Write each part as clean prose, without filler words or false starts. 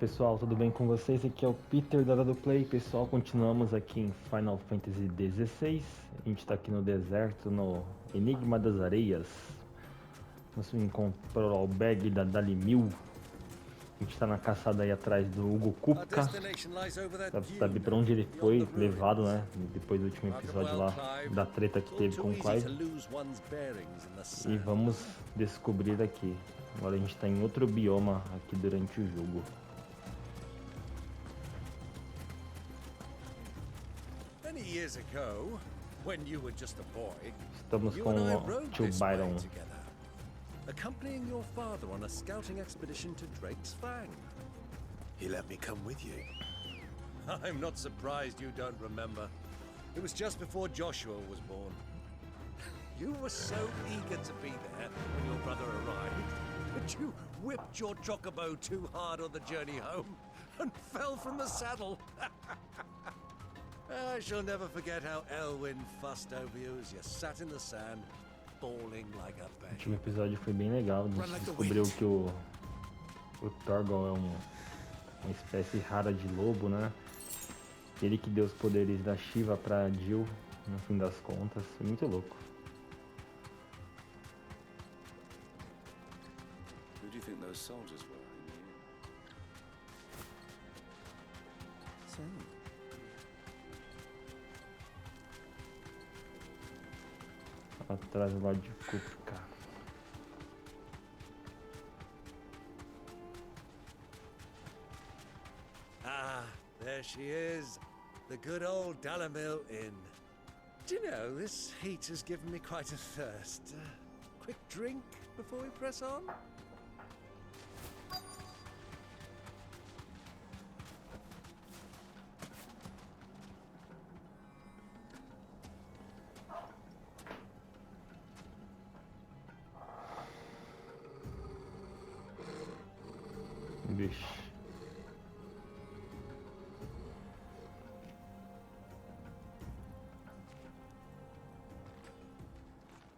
Pessoal, tudo bem com vocês? Aqui é o Peter da do Play. Pessoal, continuamos aqui em Final Fantasy XVI. A gente está aqui no deserto, no Enigma das Areias. Nós encontrou o bag da Dali 1000. A gente está na caçada aí atrás do Hugo Kupka. Sabe pra onde ele foi levado, né? Depois do último episódio lá, da treta que teve com o Clive. E vamos descobrir aqui. Agora a gente está em outro bioma aqui durante o jogo. Estamos com o tio Byron. Accompanying your father on a scouting expedition to Drake's Fang. He let me come with you. I'm not surprised you don't remember. It was just before Joshua was born. You were so eager to be there when your brother arrived, but you whipped your chocobo too hard on the journey home and fell from the saddle. I shall never forget how Elwyn fussed over you as you sat in the sand, bawling like a O baby. último episódio foi bem legal. A gente descobriu que o Torgal é uma espécie rara de lobo, né? Ele que deu os poderes da Shiva pra Jill, no fim das contas. Foi muito louco. Who do you think those soldiers were in the inn? Atrás do lado de Kupka. Ah, there she is. The good old Dalamil Inn. Do you know, this heat has given me quite a thirst. Quick drink before we press on? Vixe.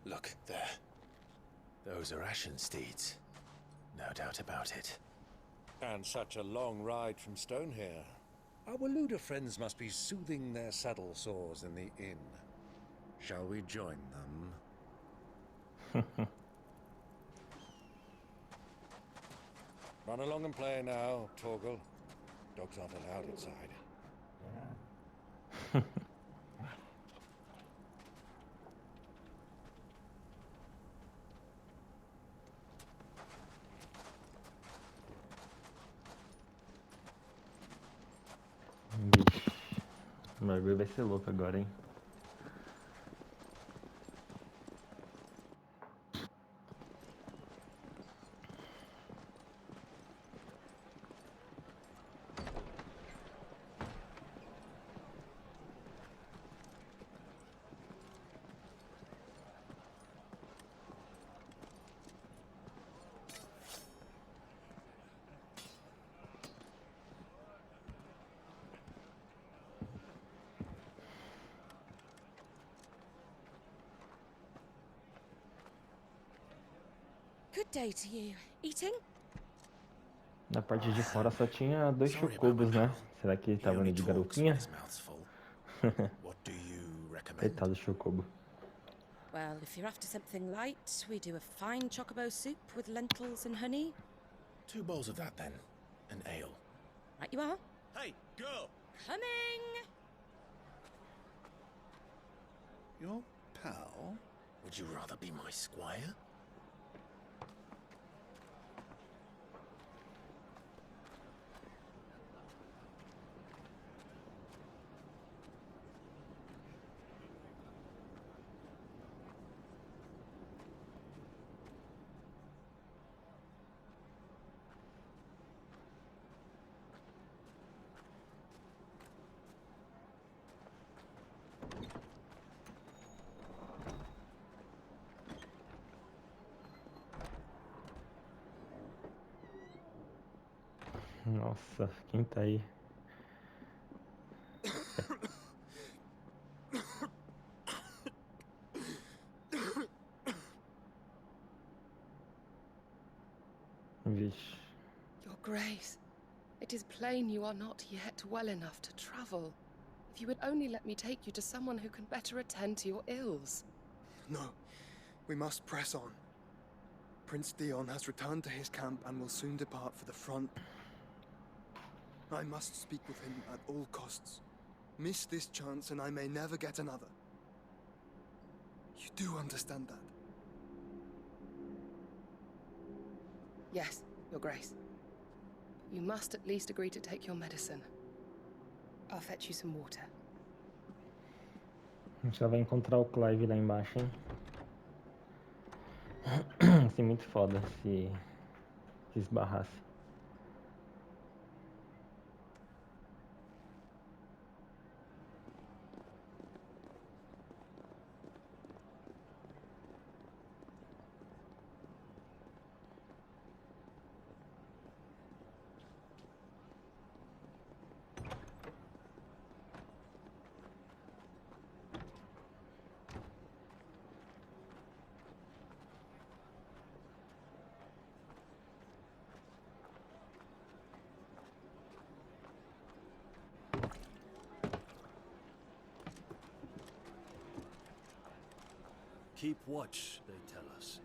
Look, there. Those are Ashen steeds. No doubt about it. And such a long ride from Stone here. Our LUTA friends must be soothing their saddle sores in the inn. Shall we join them? Run along and play now, Torgal. Dogs aren't allowed inside. Vixe. O bagulho vai ser louco agora, hein? Good day to you. Eating? Na parte de fora só tinha dois chocobos, né? Será que ele tava indo de garotinha? What do you recommend? Coitado do chocobo. Well, if you're after something light, we do a fine chocobo soup with lentils and honey. 2 bowls of that then. An ale. Right you are. Hey, girl! Coming! Your pal? Would you rather be my squire? Nossa, quem tá aí? Your Grace, it It is plain you are not yet well enough to travel. If you would only let me take you to someone who can better attend to your ills. No, we must press on. Prince Dion has returned to his camp and will soon depart for the front. I must speak with him at all costs. Miss this chance and I may never get another. You do understand that? Yes, Your Grace. You must at least agree to take your medicine. I'll fetch you some water. A gente já vai encontrar o Clive lá embaixo, hein? Assim, muito foda se esbarrasse. Keep watch, they tell us.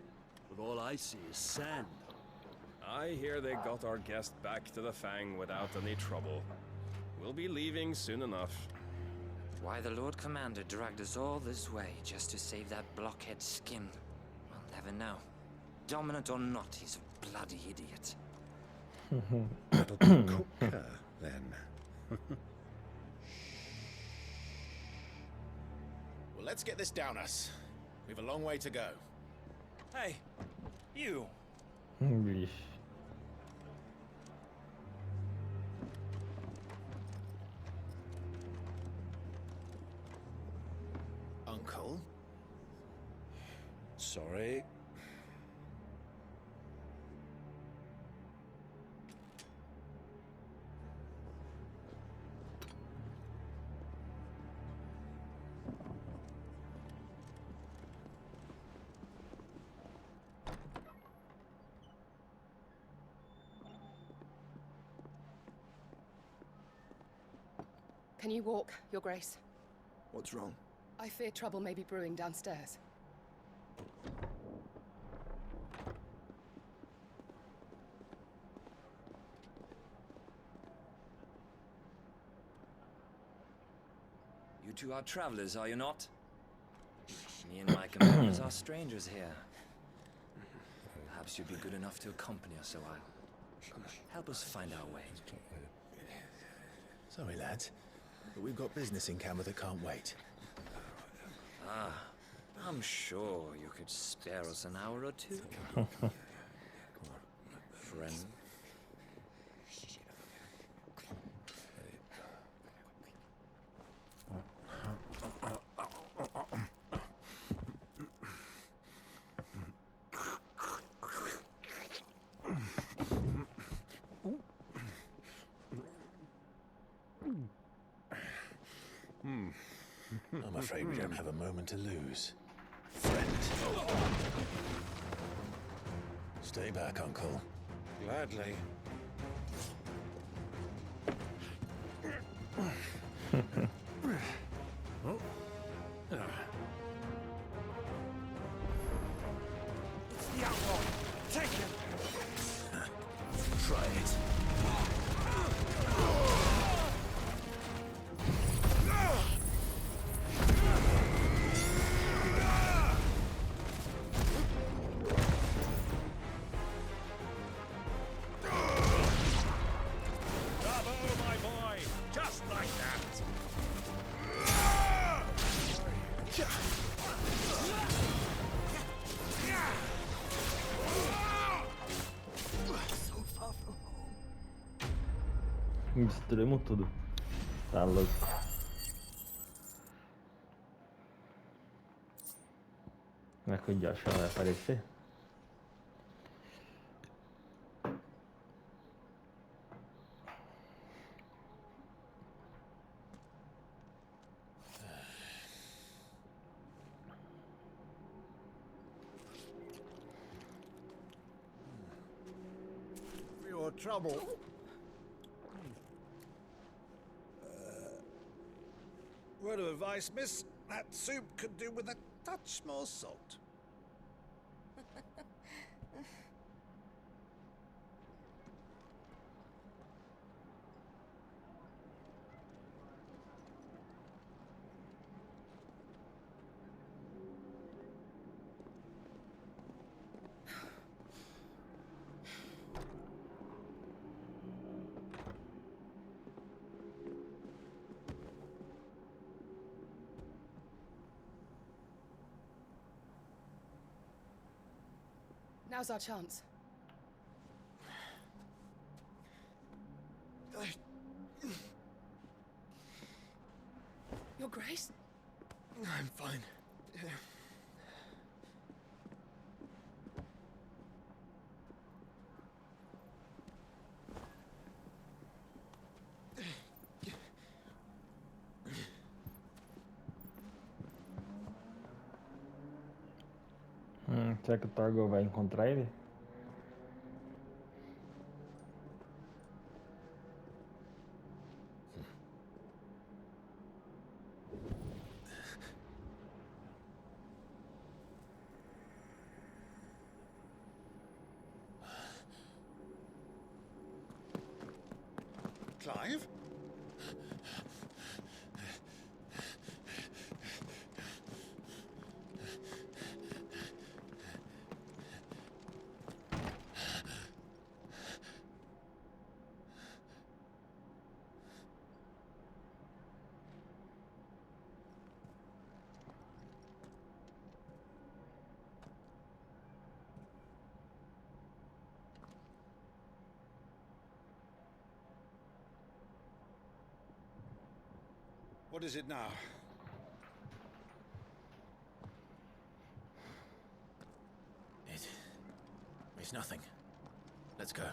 But all I see is sand. I hear they got our guest back to the Fang without any trouble. We'll be leaving soon enough. Why the Lord Commander dragged us all this way just to save that blockhead skin, I'll never know. Dominant or not, he's a bloody idiot. That'll be cooker, then. Well, let's get this down us. We've a long way to go. Hey, you. Vixe. Uncle? Sorry. Can you walk, Your Grace? What's wrong? I fear trouble may be brewing downstairs. You two are travelers, are you not? Me and my companions are strangers here. Perhaps you'd be good enough to accompany us a while. Help us find our way. Sorry, lads, but we've got business in camera that can't wait. Ah, I'm sure you could spare us an hour or two. Friend. I'm afraid we don't have a moment to lose. Friend. Stay back, Uncle. Gladly. It's the outlaw. Take him. Try it. Destruímos tudo. Tá louco. Será que o Joshua vai aparecer? For your trouble. Word of advice, miss. That soup could do with a touch more salt. Now's our chance. Your Grace? I'm fine. Será que o Torgo vai encontrar ele? Clive? What is it now? It's nothing. Let's go.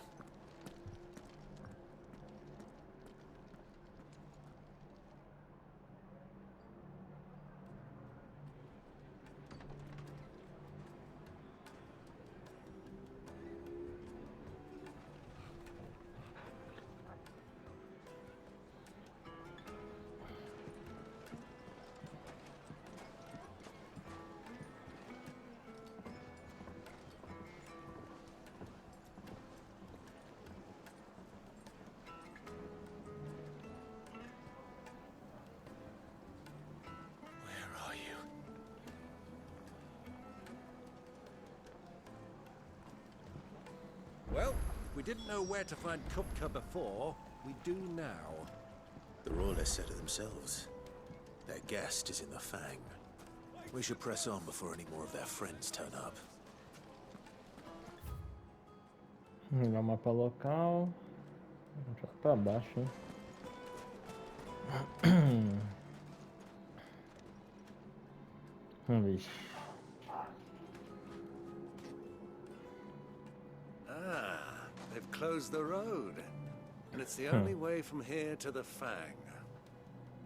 Well, if we didn't know where to find Kupka before, we do now. The Royalists said it themselves. Their guest is in the Fang. We should press on before any more of their friends turn up. Ligar o mapa local. Já pra baixo, hein? Vamos ver. Ah, they've closed the road. And it's the only way from here to the Fang.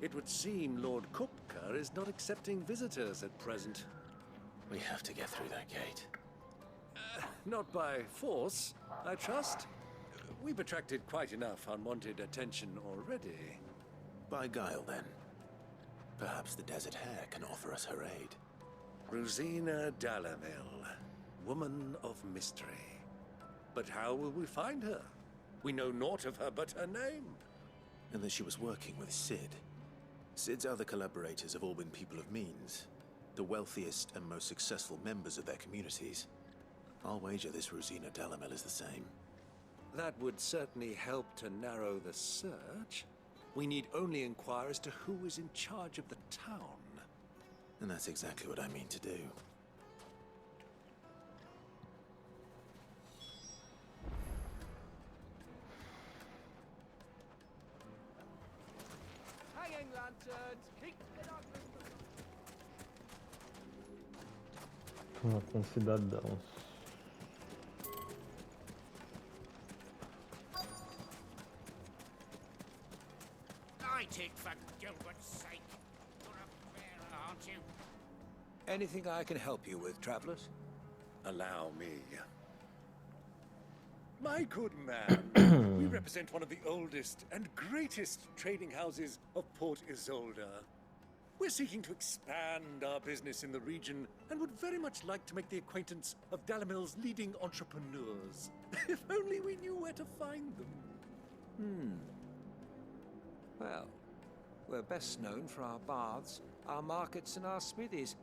It would seem Lord Kupka is not accepting visitors at present. We have to get through that gate. Not by force, I trust. We've attracted quite enough unwanted attention already. By guile, then. Perhaps the Desert Hare can offer us her aid. Rosina Dalamil, woman of mystery. But how will we find her? We know naught of her but her name. And that she was working with Sid. Sid's other collaborators have all been people of means. The wealthiest and most successful members of their communities. I'll wager this Rosina Dalamil is the same. That would certainly help to narrow the search. We need only inquire as to who is in charge of the town. And that's exactly what I mean to do. Hanging lanterns, keep it up. Com cidadãos. I take for Gilbert's sake. You're a bearer, aren't you? Anything I can help you with, travelers? Allow me. My good man, we represent one of the oldest and greatest trading houses of Port Isolde. We're seeking to expand our business in the region and would very much like to make the acquaintance of Dalamil's leading entrepreneurs. If only we knew where to find them. Well, we're best known for our baths, our markets, and our smithies.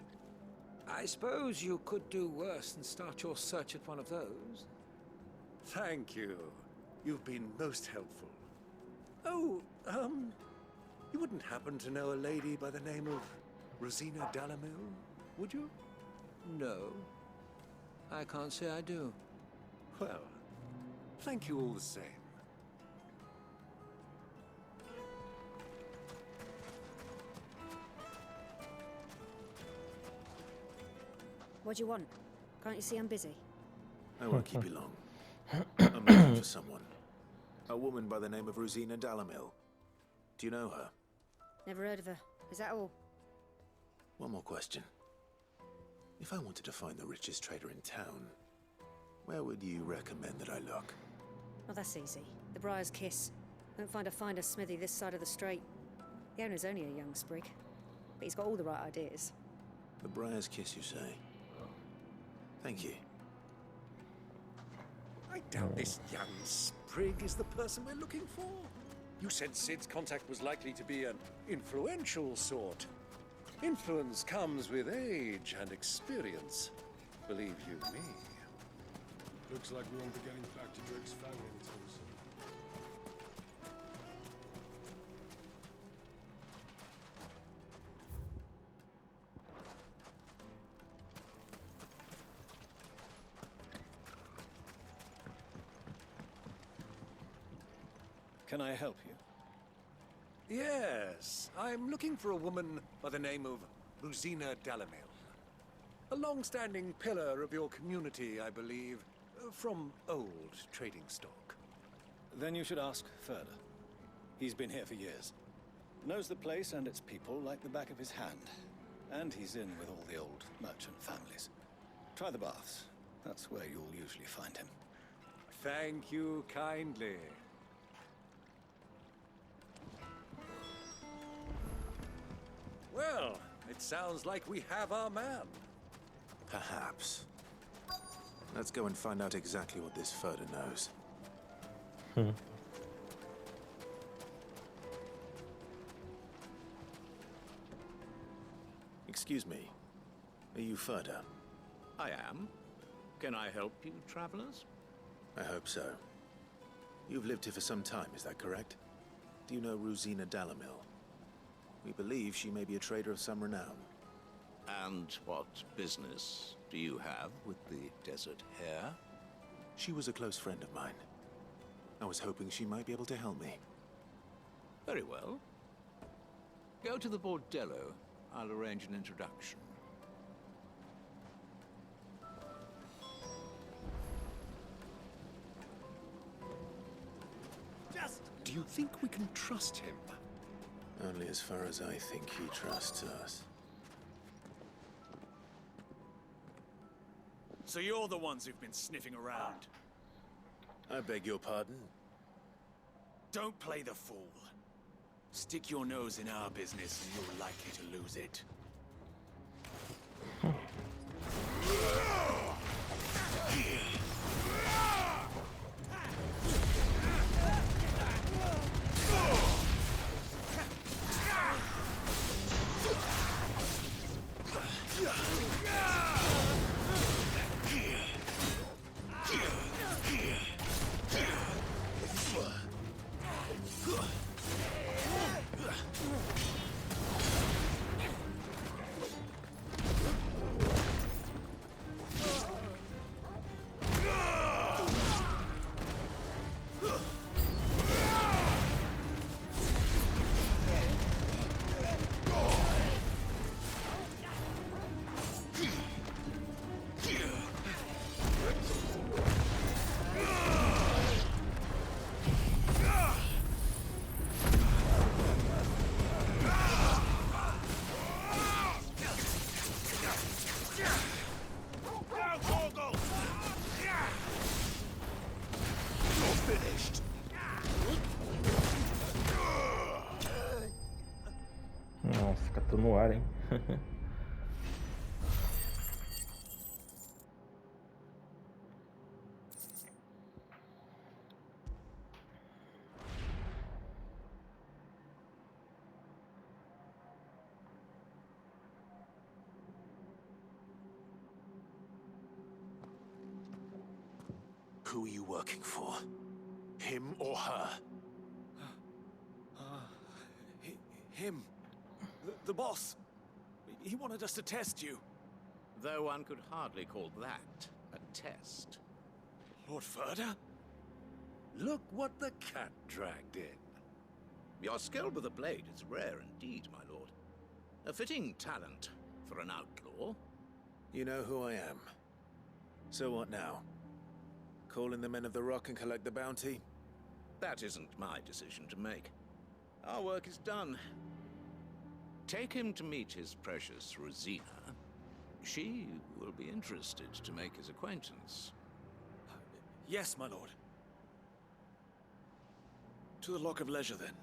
I suppose you could do worse than start your search at one of those. Thank you. You've been most helpful. Oh, you wouldn't happen to know a lady by the name of Rosina Dalamil, would you? No, I can't say I do. Well, thank you all the same. What do you want? Can't you see I'm busy? I won't keep you long. I'm looking for someone. A woman by the name of Rosina Dalamil. Do you know her? Never heard of her. Is that all? One more question. If I wanted to find the richest trader in town, where would you recommend that I look? Oh, that's easy. The Briar's Kiss. Won't find a finer smithy this side of the strait. The owner's only a young sprig, but he's got all the right ideas. The Briar's Kiss, you say? Thank you. I doubt this young sprig is the person we're looking for. You said Sid's contact was likely to be an influential sort. Influence comes with age and experience. Believe you me. Looks like we won't be getting back to Drake's Fang anytime soon. Can I help you? Yes, I'm looking for a woman by the name of Rosina Dalamil. A long-standing pillar of your community, I believe, from old trading stock. Then you should ask further. He's been here for years. Knows the place and its people like the back of his hand. And he's in with all the old merchant families. Try the baths. That's where you'll usually find him. Thank you kindly. Well, it sounds like we have our man. Perhaps. Let's go and find out exactly what this Furder knows. Excuse me. Are you Furder? I am. Can I help you, travelers? I hope so. You've lived here for some time, is that correct? Do you know Rosina Dalamil? We believe she may be a trader of some renown. And what business do you have with the desert hare? She was a close friend of mine. I was hoping she might be able to help me. Very well. Go to the bordello. I'll arrange an introduction. Do you think we can trust him? Only as far as I think he trusts us. So you're the ones who've been sniffing around. I beg your pardon? Don't play the fool. Stick your nose in our business and you're likely to lose it. Caraca, tô no ar, hein? Who are you working for? Him or her? Him. The boss. He wanted us to test you. Though one could hardly call that a test. Lord Furder? Look what the cat dragged in. Your skill with the blade is rare indeed, my lord. A fitting talent for an outlaw. You know who I am. So what now? Call in the Men of the Rock and collect the bounty? That isn't my decision to make. Our work is done. Take him to meet his precious Rosina. She will be interested to make his acquaintance. Yes, my lord. To the Lock of Leisure, then.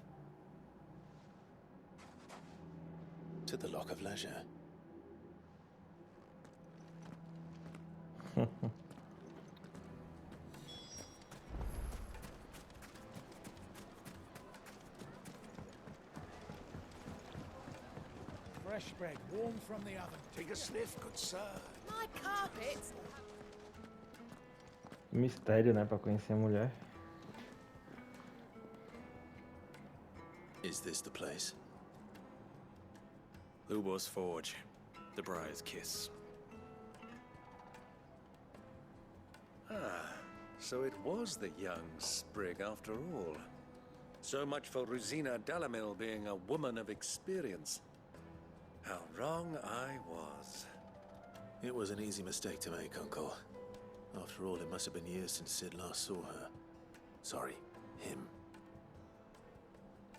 To the Lock of Leisure. Fresh bread, warm from the oven. Take a sniff, good sir. My carpets. Mistério, né, pra conhecer a mulher. Is this the place? Lubo's Forge. The Briar's Kiss. Ah, so it was the young sprig after all. So much for Rosina Dalamil being a woman of experience. How wrong I was. It was an easy mistake to make, Uncle. After all, it must have been years since Sid last saw her. Sorry, him.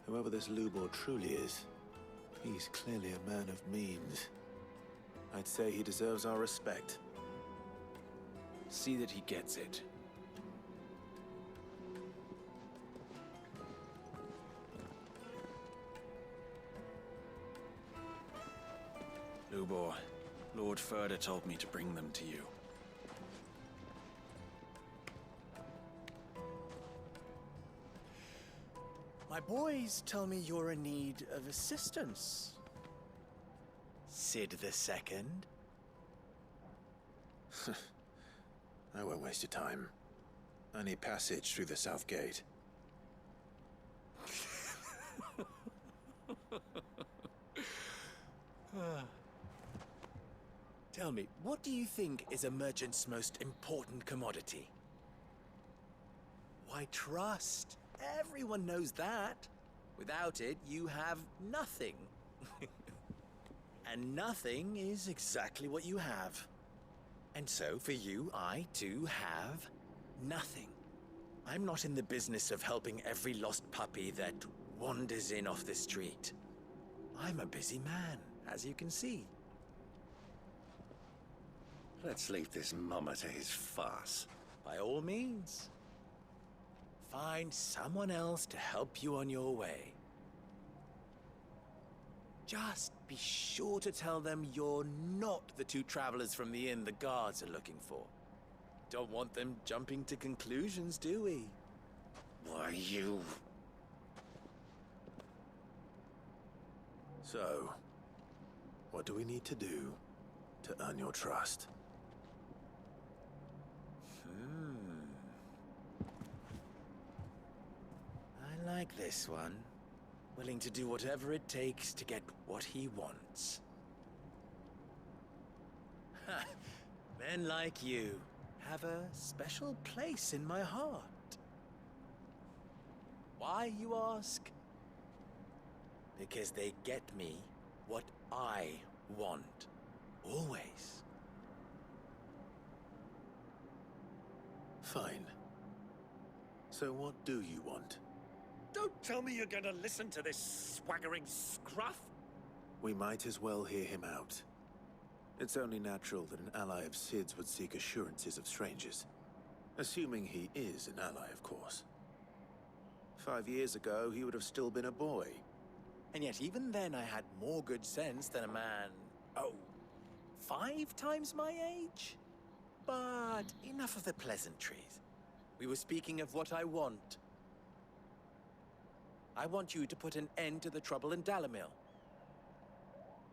Whoever this Lubor truly is, he's clearly a man of means. I'd say he deserves our respect. See that he gets it. Lubor, Lord Furder told me to bring them to you. My boys tell me you're in need of assistance. Sid the Second? I won't waste your time. I need passage through the south gate. Tell me, what do you think is a merchant's most important commodity? Why, trust. Everyone knows that. Without it, you have nothing. And nothing is exactly what you have. And so, for you, I, too, have nothing. I'm not in the business of helping every lost puppy that wanders in off the street. I'm a busy man, as you can see. Let's leave this mummer to his farce. By all means. Find someone else to help you on your way. Just be sure to tell them you're not the two travelers from the inn the guards are looking for. Don't want them jumping to conclusions, do we? Why, you... So, what do we need to do to earn your trust? I like this one. Willing to do whatever it takes to get what he wants. Ha! Men like you have a special place in my heart. Why, you ask? Because they get me what I want. Always. Fine. So what do you want? Don't tell me you're going to listen to this swaggering scruff. We might as well hear him out. It's only natural that an ally of Sid's would seek assurances of strangers. Assuming he is an ally, of course. 5 years ago, he would have still been a boy. And yet even then I had more good sense than a man, 5 times my age? But enough of the pleasantries. We were speaking of what I want. I want you to put an end to the trouble in Dalamil.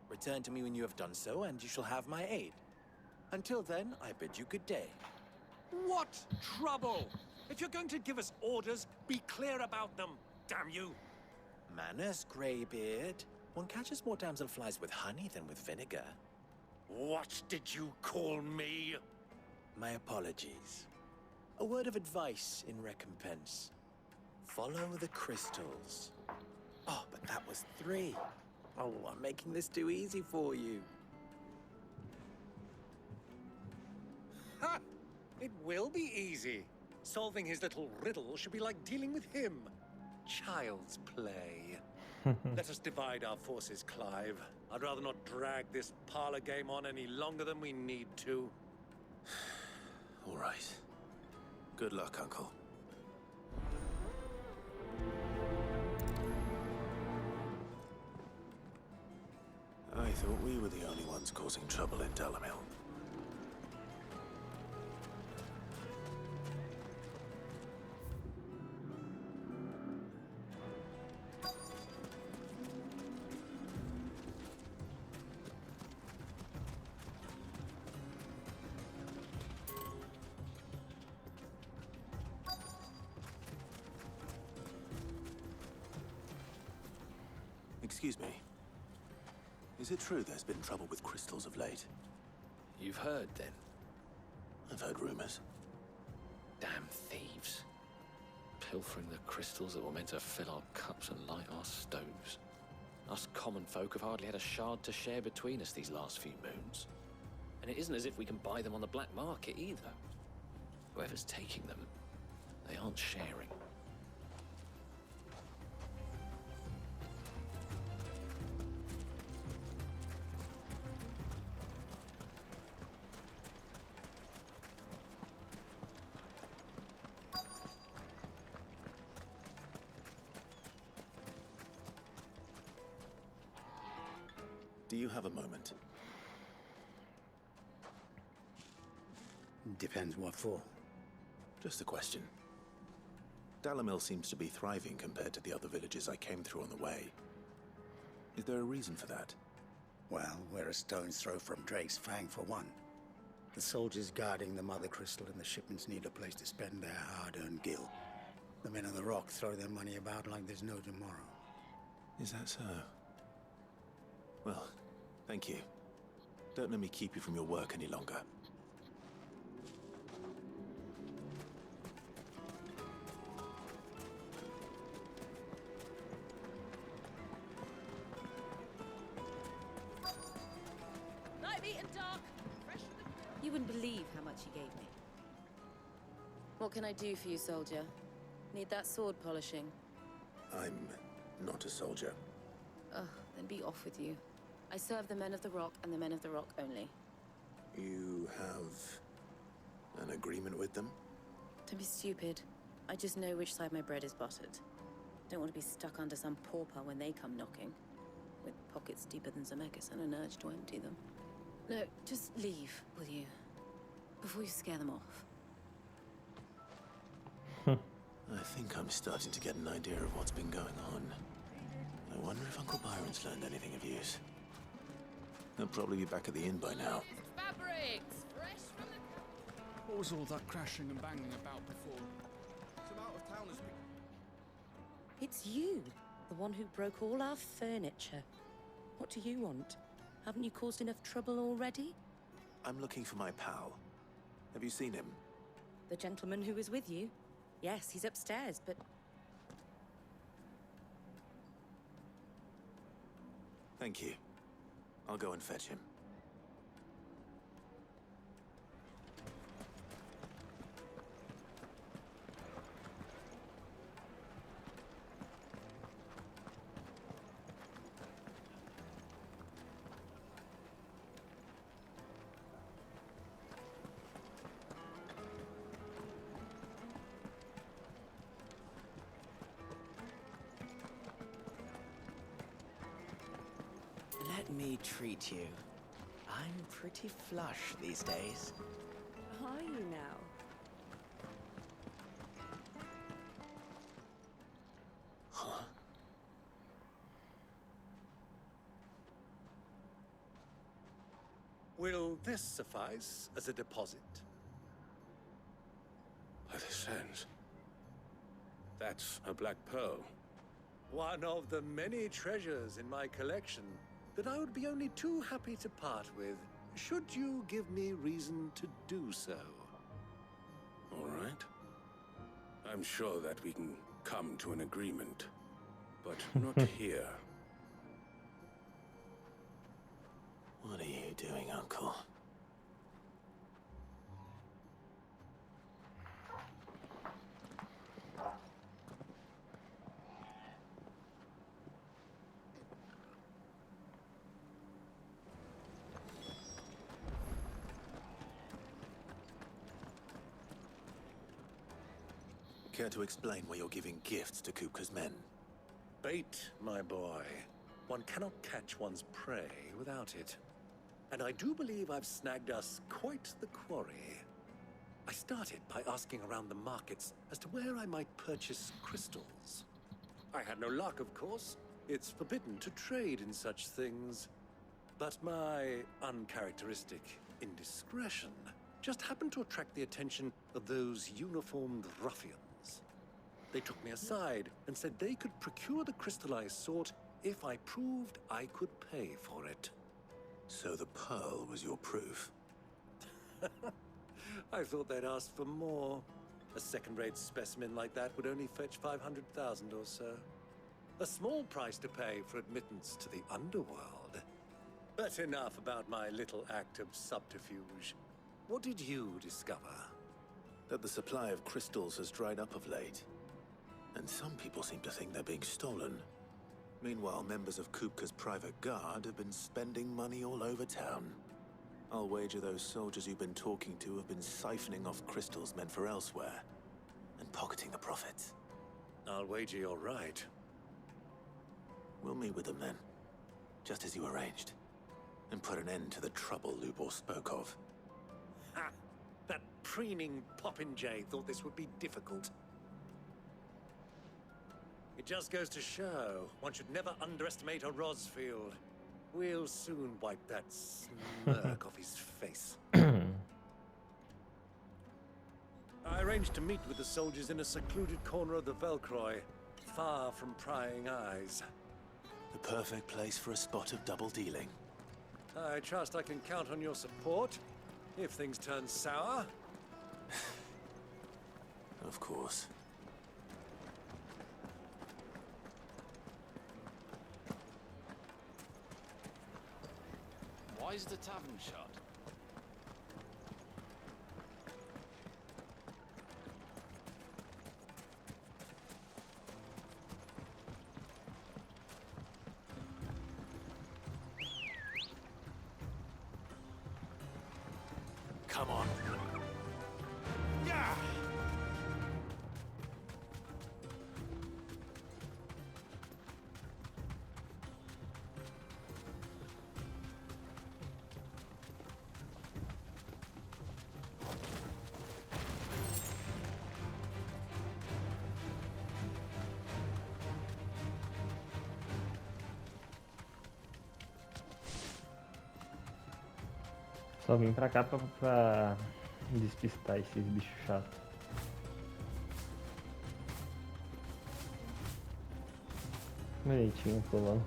Return to me when you have done so, and you shall have my aid. Until then, I bid you good day. What trouble? If you're going to give us orders, be clear about them, damn you! Manners, Greybeard. One catches more damselflies with honey than with vinegar. What did you call me? My apologies. A word of advice in recompense. Follow the crystals. Oh, but that was 3. Oh, I'm making this too easy for you. Ha! It will be easy. Solving his little riddle should be like dealing with him. Child's play. Let us divide our forces, Clive. I'd rather not drag this parlor game on any longer than we need to. All right. Good luck, Uncle. I thought we were the only ones causing trouble in Dalamil. Excuse me. Is it true there's been trouble with crystals of late? You've heard, then? I've heard rumors. Damn thieves. Pilfering the crystals that were meant to fill our cups and light our stoves. Us common folk have hardly had a shard to share between us these last few moons. And it isn't as if we can buy them on the black market either. Whoever's taking them, they aren't sharing. Do you have a moment? Depends what for. Just a question. Dalamil seems to be thriving compared to the other villages I came through on the way. Is there a reason for that? Well, we're a stone's throw from Drake's Fang, for one. The soldiers guarding the Mother Crystal and the shipments need a place to spend their hard-earned gil. The men of the Rock throw their money about like there's no tomorrow. Is that so? Well, thank you. Don't let me keep you from your work any longer. Night beaten dark. You wouldn't believe how much he gave me. What can I do for you, soldier? Need that sword polishing? I'm not a soldier. Ugh, then be off with you. I serve the men of the Rock and the men of the Rock only. You have an agreement with them? Don't be stupid. I just know which side my bread is buttered. Don't want to be stuck under some pauper when they come knocking. With pockets deeper than Zemeckis and an urge to empty them. No, just leave, will you? Before you scare them off. I think I'm starting to get an idea of what's been going on. I wonder if Uncle Byron's learned anything of use. He'll probably be back at the inn by now. Fabrics, fresh from the... What was all that crashing and banging about before? Some out-of-towners. It's you, the one who broke all our furniture. What do you want? Haven't you caused enough trouble already? I'm looking for my pal. Have you seen him? The gentleman who was with you? Yes, he's upstairs, but... Thank you. I'll go and fetch him. Let me treat you. I'm pretty flush these days. Are you now? Huh? Will this suffice as a deposit? By the sands. That's a black pearl. One of the many treasures in my collection that I would be only too happy to part with, should you give me reason to do so. All right. I'm sure that we can come to an agreement, but not here. What are you doing, Uncle? Care to explain why you're giving gifts to Kupka's men? Bait, my boy. One cannot catch one's prey without it. And I do believe I've snagged us quite the quarry. I started by asking around the markets as to where I might purchase crystals. I had no luck, of course. It's forbidden to trade in such things. But my uncharacteristic indiscretion just happened to attract the attention of those uniformed ruffians. They took me aside and said they could procure the crystal I sought if I proved I could pay for it. So the pearl was your proof? I thought they'd ask for more. A second-rate specimen like that would only fetch 500,000 or so. A small price to pay for admittance to the underworld. But enough about my little act of subterfuge. What did you discover? That the supply of crystals has dried up of late. And some people seem to think they're being stolen. Meanwhile, members of Kupka's private guard have been spending money all over town. I'll wager those soldiers you've been talking to have been siphoning off crystals meant for elsewhere, and pocketing the profits. I'll wager you're right. We'll meet with them then, just as you arranged, and put an end to the trouble Lubor spoke of. Ha! That preening popinjay thought this would be difficult. It just goes to show one should never underestimate a Rosfield. We'll soon wipe that smirk off his face. I arranged to meet with the soldiers in a secluded corner of the Velcroy, far from prying eyes. The perfect place for a spot of double dealing. I trust I can count on your support if things turn sour. Of course. Why is the tavern shut? Come on. Yeah! Só vim pra cá pra despistar esses bichos chatos. Bonitinho pulando.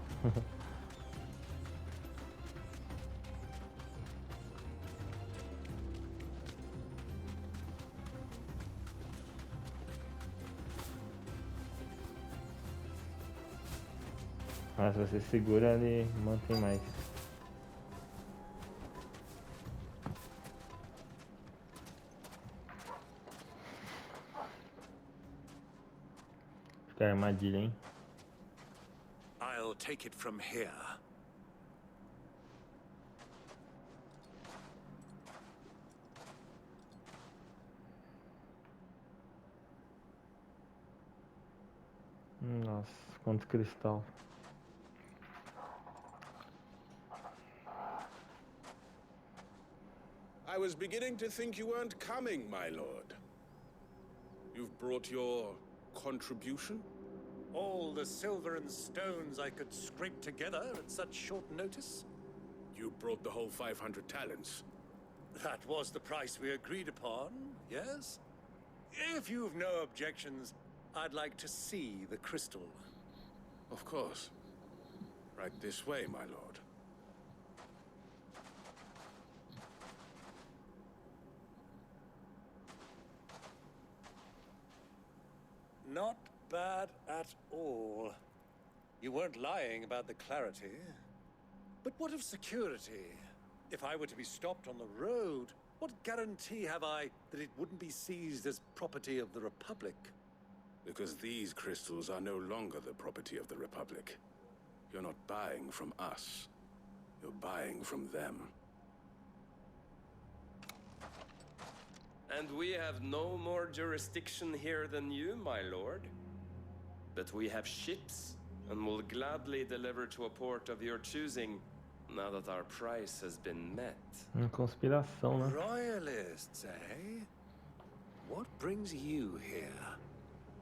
Ah, se você segura, ele mantém mais. Fica a armadilha, hein? I'll take it from here. Nossa, quanto cristal. I was beginning to think you weren't coming, my lord. You've brought your contribution? All the silver and stones I could scrape together at such short notice? You brought the whole 500 talents. That was the price we agreed upon, yes? If you've no objections, I'd like to see the crystal. Of course. Right this way, my lord. Not bad at all. You weren't lying about the clarity. But what of security? If I were to be stopped on the road, what guarantee have I that it wouldn't be seized as property of the Republic? Because these crystals are no longer the property of the Republic. You're not buying from us. You're buying from them. And we have no more jurisdiction here than you, my lord. But we have ships, and will gladly deliver to a port of your choosing, now that our price has been met. Conspiração, né? Royalists, eh? What brings you here?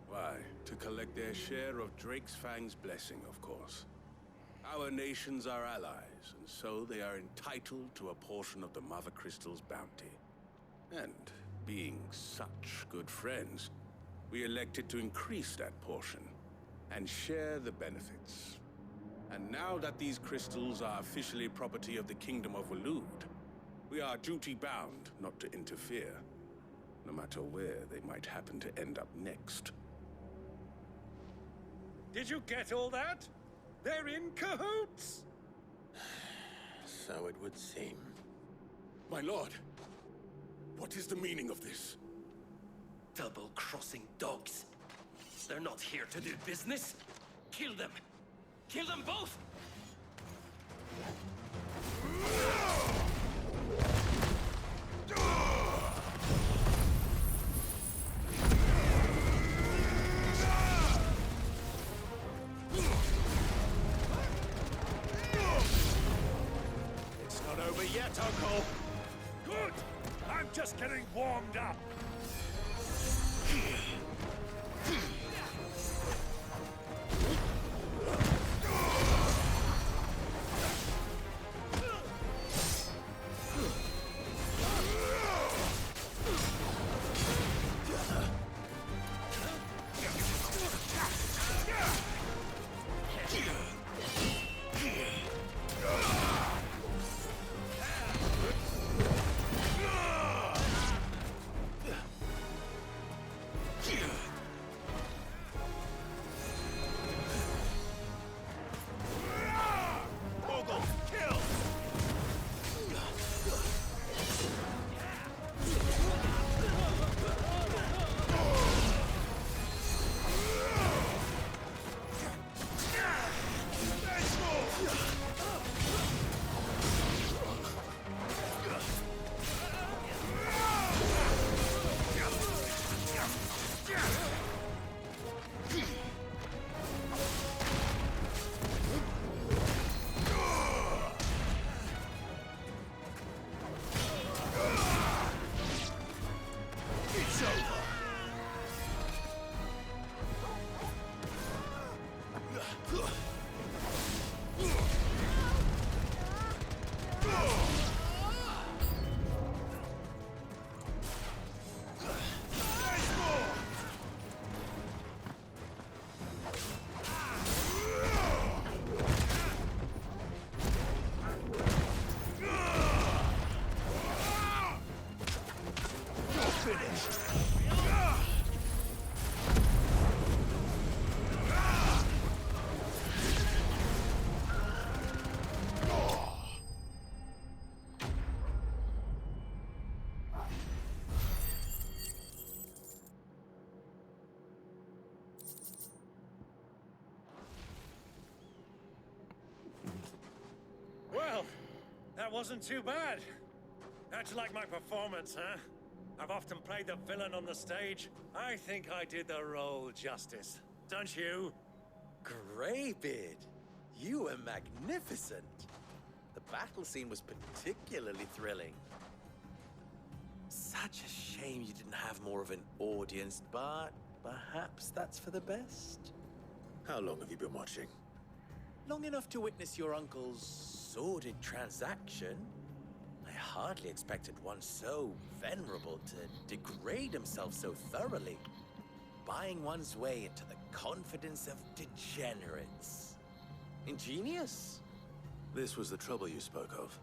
Why, to collect their share of Drake's Fang's blessing, of course. Our nations are allies, and so they are entitled to a portion of the Mother Crystal's bounty. And being such good friends, we elected to increase that portion and share the benefits. And now that these crystals are officially property of the Kingdom of Waloed, we are duty-bound not to interfere, no matter where they might happen to end up next. Did you get all that? They're in cahoots! So it would seem. My lord, what is the meaning of this? Double-crossing dogs. They're not here to do business. Kill them! Kill them both! It's not over yet, Uncle! Good! I'm just getting warmed up! Well, that wasn't too bad. How'd you like my performance, huh? I've often played the villain on the stage. I think I did the role justice. Don't you? Greybeard, you were magnificent. The battle scene was particularly thrilling. Such a shame you didn't have more of an audience, but perhaps that's for the best. How long have you been watching? Long enough to witness your uncle's sordid transaction. I hardly expected one so venerable to degrade himself so thoroughly. Buying one's way into the confidence of degenerates. Ingenious. This was the trouble you spoke of.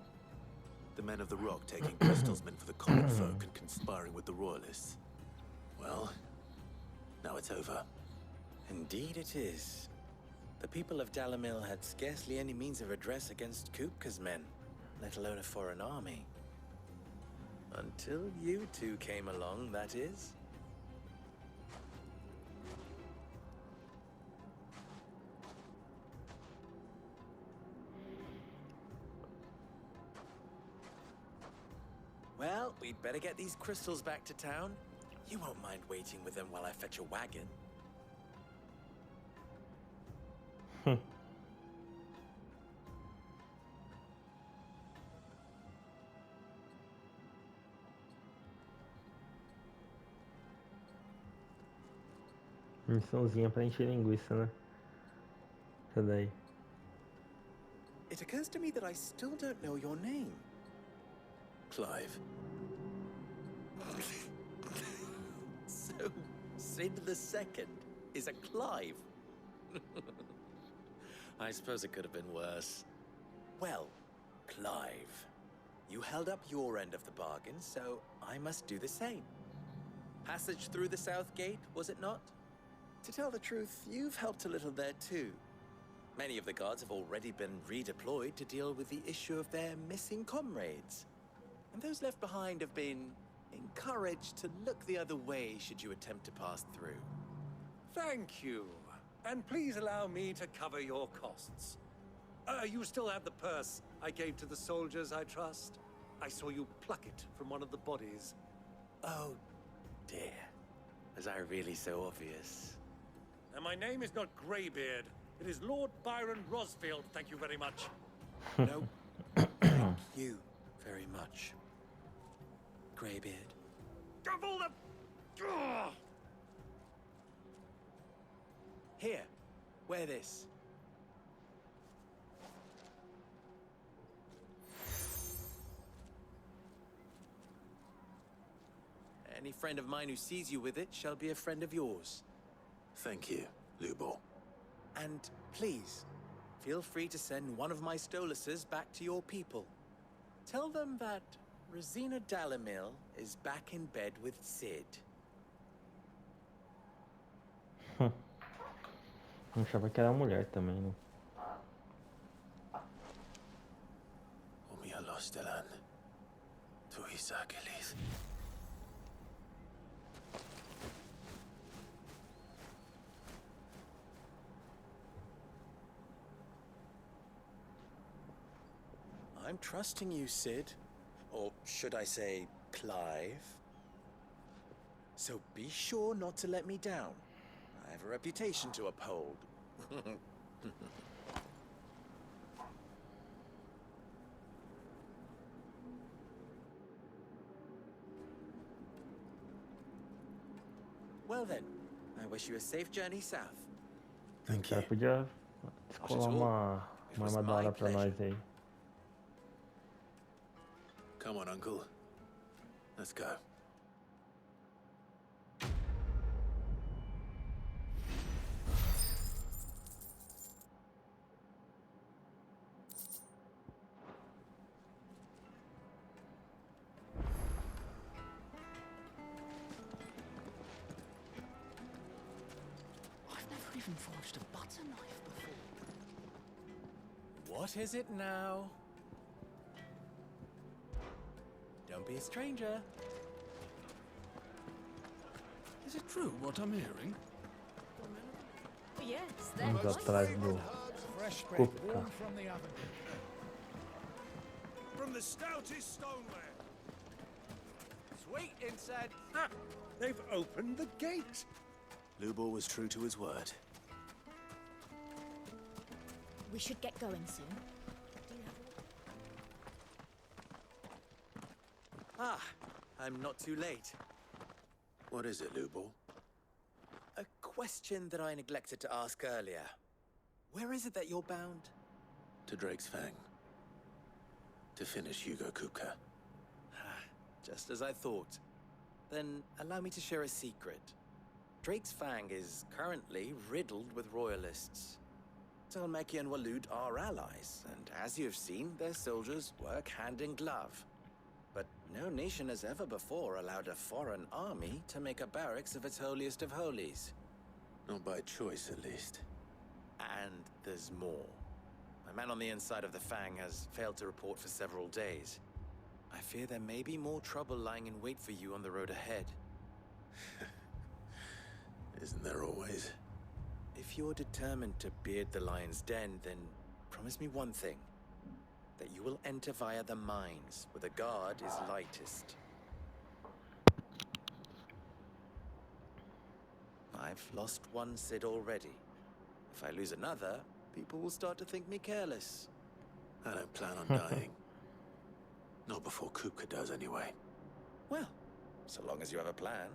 The men of the Rock taking crystals meant for the common folk and conspiring with the royalists. Well, now it's over. Indeed it is. The people of Dalamil had scarcely any means of redress against Kupka's men, let alone a foreign army. Until you two came along, that is. Well, we'd better get these crystals back to town. You won't mind waiting with them while I fetch a wagon. Missãozinha pra encher linguiça, né? Essa daí. It occurs to me that I still don't know your name. Clive. So, Sid the Second is a Clive. I suppose it could have been worse. Well, Clive, you held up your end of the bargain, so I must do the same. Passage through the South Gate, was it not? To tell the truth, you've helped a little there too. Many of the guards have already been redeployed to deal with the issue of their missing comrades. And those left behind have been encouraged to look the other way should you attempt to pass through. Thank you. And please allow me to cover your costs. You still have the purse I gave to the soldiers, I trust? I saw you pluck it from one of the bodies. Oh, dear. Was I really so obvious? And my name is not Greybeard. It is Lord Byron Rosfield, thank you very much. No, thank you very much, Greybeard. Of all the... Ugh! Here, wear this. Any friend of mine who sees you with it shall be a friend of yours. Thank you, Lubor. And please, feel free to send one of my Stoluses back to your people. Tell them that Rosina Dalamil is back in bed with Sid. Achava que era mulher também, né? Umia Lostelan. Tu Isakelis. I'm trusting you, Sid. Or should I say, Clive? So be sure not to let me down. I have a reputation to uphold. Well then, I wish you a safe journey south. Thank you. Podia descolar uma arma da hora pra nós aí. Come on, Uncle. Let's go. I've never even forged a butter knife before. What is it now? Don't be a stranger. Is it true what I'm hearing? Yes, Vamos atrás do Kupka. From the stoutest stoneware. Sweet inside. Ah, they've opened the gate. Lubor was true to his word. We should get going soon. Ah, I'm not too late. What is it, Lubor? A question that I neglected to ask earlier. Where is it that you're bound? To Drake's Fang. To finish Hugo Kupka. Just as I thought. Then allow me to share a secret. Drake's Fang is currently riddled with royalists. Talmeki and Waloed are allies, and as you've seen, their soldiers work hand in glove. But no nation has ever before allowed a foreign army to make a barracks of its holiest of holies. Not by choice, at least. And there's more. A man on the inside of the Fang has failed to report for several days. I fear there may be more trouble lying in wait for you on the road ahead. Isn't there always? If you're determined to beard the lion's den, then promise me one thing. That you will enter via the mines, where the guard is lightest. I've lost one Cid already. If I lose another, people will start to think me careless. I don't plan on dying. Not before Kupka does, anyway. Well, so long as you have a plan.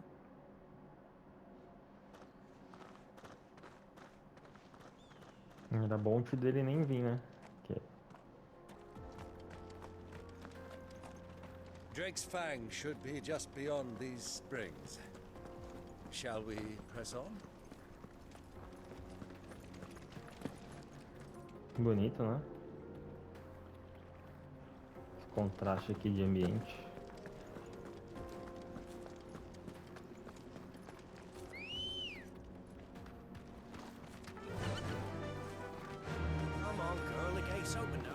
Era bom o tio dele nem vir, né? Que... Drake's Fang should be just beyond these springs. Shall we press on? Bonito, né? Esse contraste aqui de ambiente. Come on, girl, the gate's open now.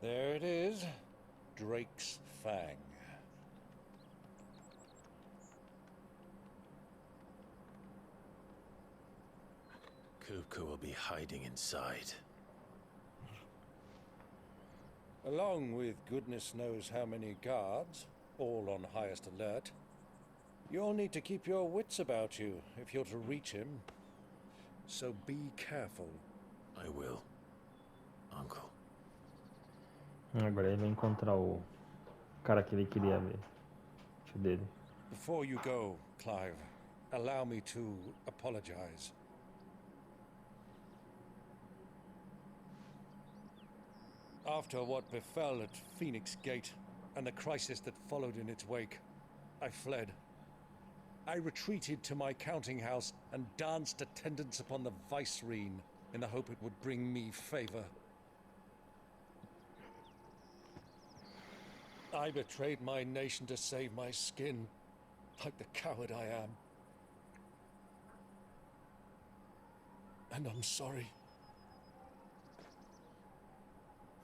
There it is, Drake's Fang. Kupka will be hiding inside. Along with goodness knows how many guards, all on highest alert. You'll need to keep your wits about you if you're to reach him. So be careful. I will, Uncle. Agora ele vai encontrar o cara que ele queria ver. O tio dele. Before you go, Clive, allow me to apologize. After what befell at Phoenix Gate and the crisis that followed in its wake, I fled. I retreated to my counting house and danced attendance upon the vicereine in the hope it would bring me favor. I betrayed my nation to save my skin, like the coward I am. And I'm sorry.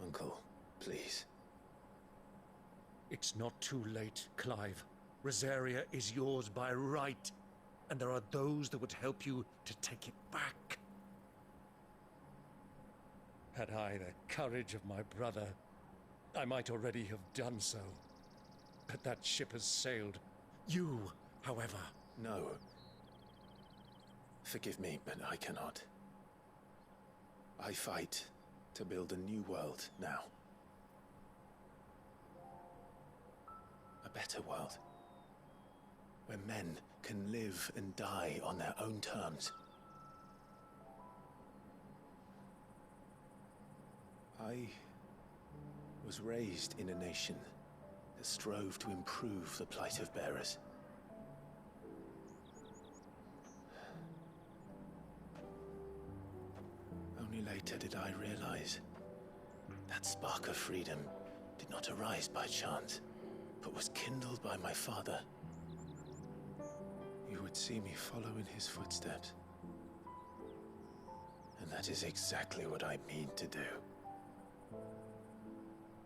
Uncle, please. It's not too late, Clive. Rosaria is yours by right, and there are those that would help you to take it back. Had I the courage of my brother, I might already have done so. But that ship has sailed. You, however... No. Forgive me, but I cannot. I fight to build a new world now. A better world. Where men can live and die on their own terms. I was raised in a nation that strove to improve the plight of bearers. Only later later did I realize that spark of freedom did not arise by chance, but was kindled by my father. You would see me follow in his footsteps. And that is exactly what I mean to do.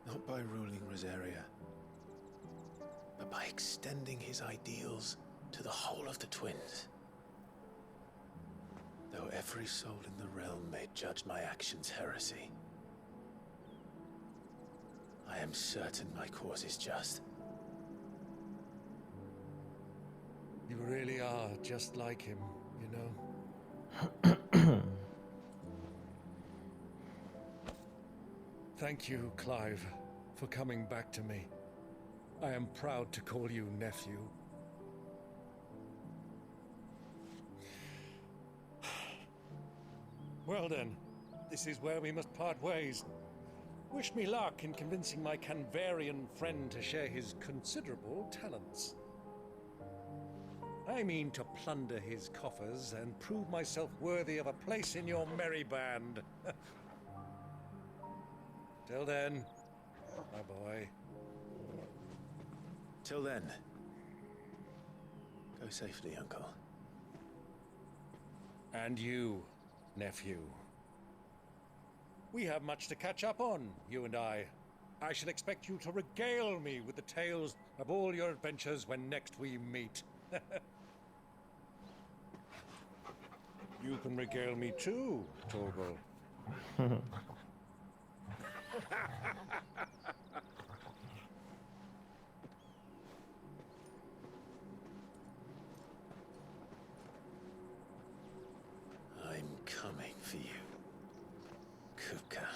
Not by ruling Rosaria, but by extending his ideals to the whole of the twins. Though every soul in the realm may judge my actions heresy, I am certain my cause is just. You really are just like him, you know? Thank you, Clive, for coming back to me. I am proud to call you nephew. Well then, this is where we must part ways. Wish me luck in convincing my Canvarian friend to share his considerable talents. I mean to plunder his coffers and prove myself worthy of a place in your merry band. Till then, my boy. Till then, go safely, Uncle. And you, nephew. We have much to catch up on, you and I. I shall expect you to regale me with the tales of all your adventures when next we meet. You can regale me too, Torgal. I'm coming for you, Kuka.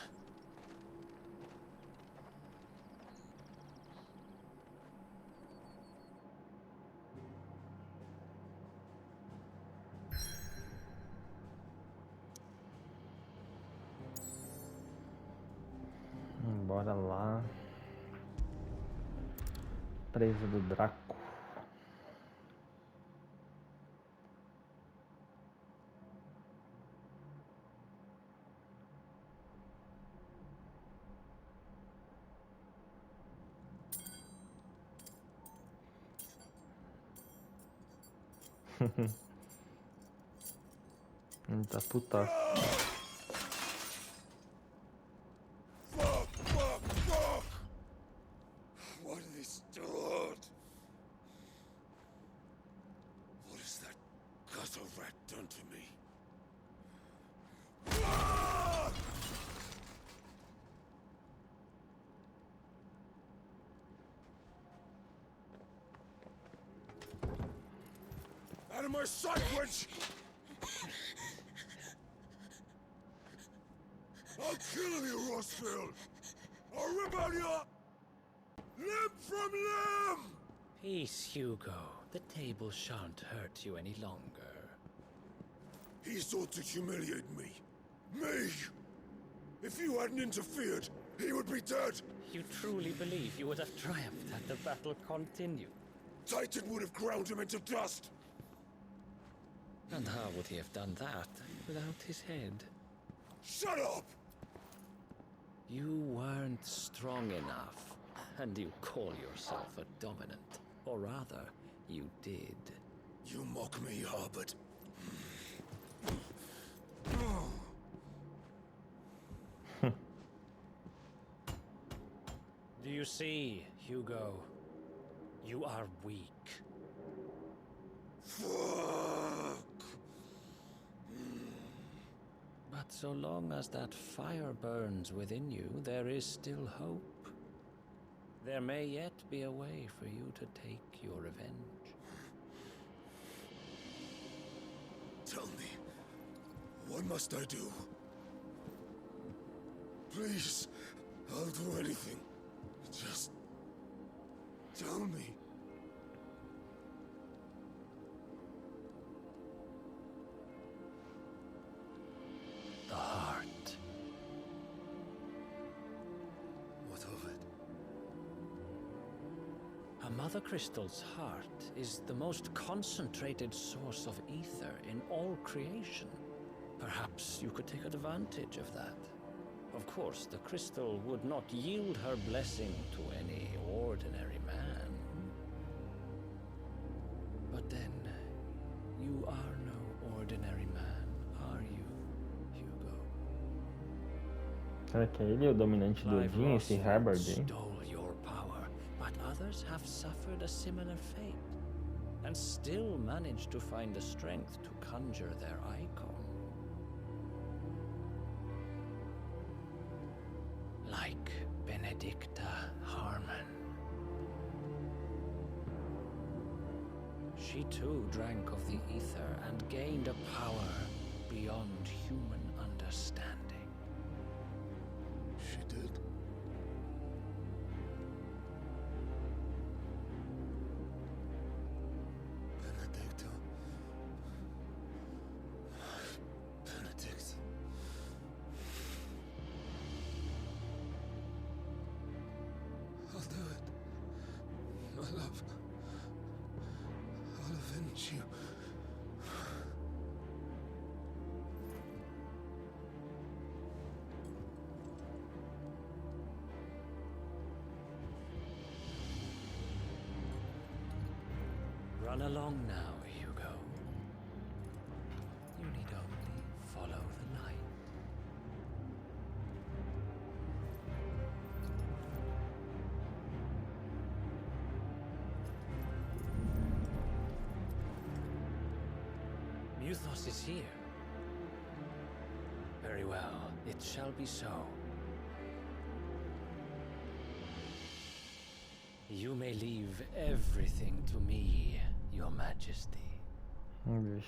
Bora lá. Presa do Draco. Tá putaço. What are they stored? What has that gutter rat done to me? Out of my sight, witch! I'll kill you, Rossfield! I'll rip out your limb from limb! Peace, Hugo. The table shan't hurt you any longer. He sought to humiliate me. Me! If you hadn't interfered, he would be dead! You truly believe you would have triumphed had the battle continued? Titan would have ground him into dust! And how would he have done that without his head? Shut up! You weren't strong enough, and you call yourself a dominant. Or rather, you did. You mock me, Harbert. Do you see, Hugo? You are weak. Fuck! But so long as that fire burns within you, there is still hope. There may yet be a way for you to take your revenge. Tell me, what must I do? Please, I'll do anything. Just tell me. The heart. What of it? A mother crystal's heart is the most concentrated source of ether in all creation. Perhaps you could take advantage of that. Of course, the crystal would not yield her blessing to any ordinary man. But then, you are no ordinary man, are you, Hugo? Será que é ele o dominante do Odin, esse Harbard aí? Stole your power, but others have suffered a similar fate, and still managed to find the strength to conjure their icon. Like Benedicta Harmon. She too drank of the ether and gained a power beyond human understanding. She did. Benedicta. Benedict. I'll do it. My love. I'll avenge you. Run along now, Hugo. You need only follow the light. Muthos is here. Very well, it shall be so. You may leave everything to me, Your Majesty. Orcs.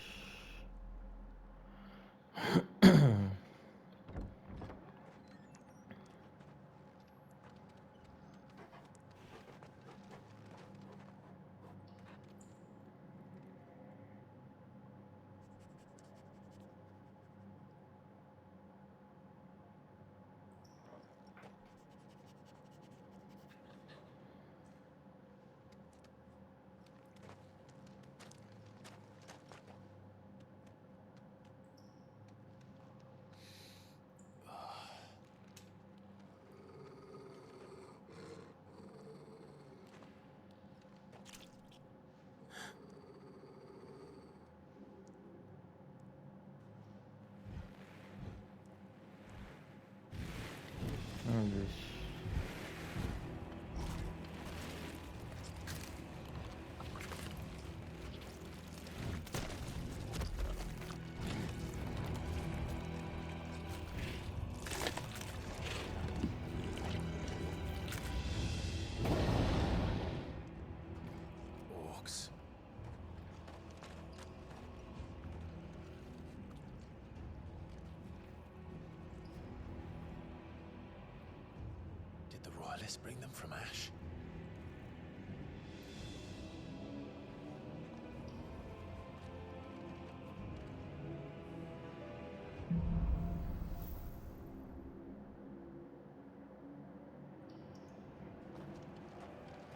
Did the royalists bring them from Ash?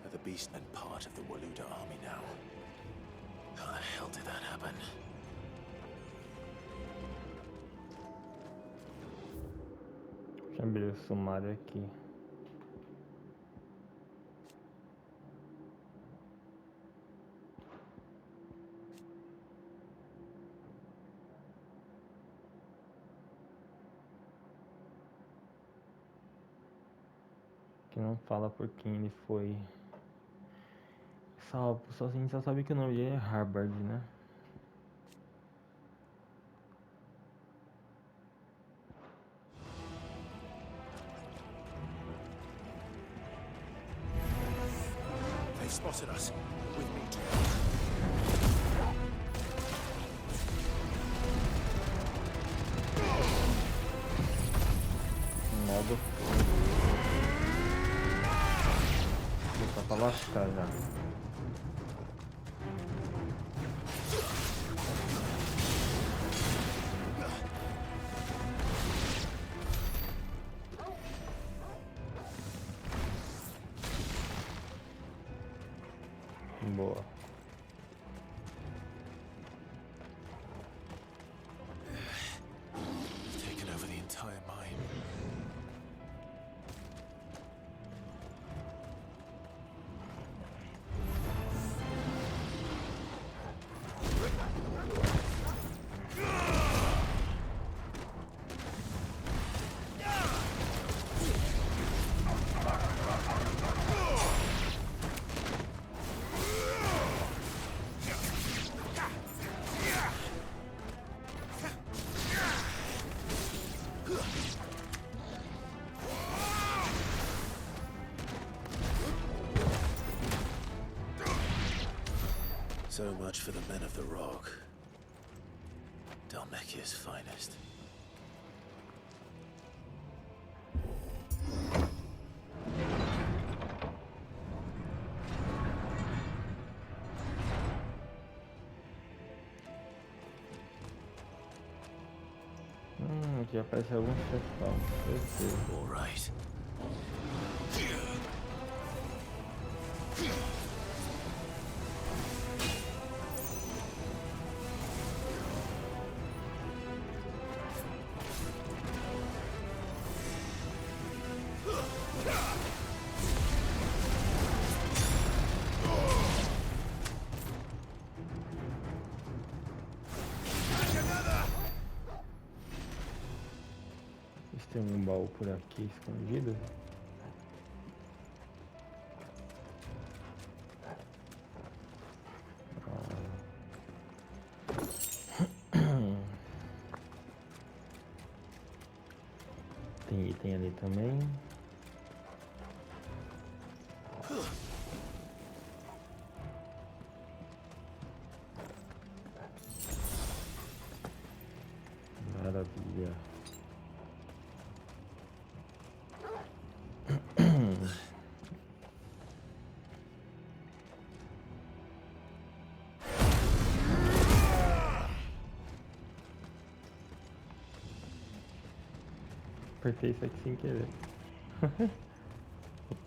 Are the beastmen part of the LUTA army now? How the hell did that happen? Deixa eu abrir o sumário aqui. Que não fala por quem ele foi salvo. Só, a gente só sabe que o nome dele é Harbard, né? They spotted us. With me too. Modo. Vou pra lascar já. Boa. So much for the men of the Rock. Dalmekia's finest. Aqui aparece algum chefão, certeza. All right. Tem um baú por aqui escondido. Tem item ali também. Maravilha. Apertei isso aqui sem querer.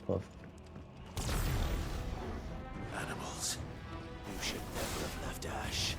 Posso. Animals. You should never have left Ash.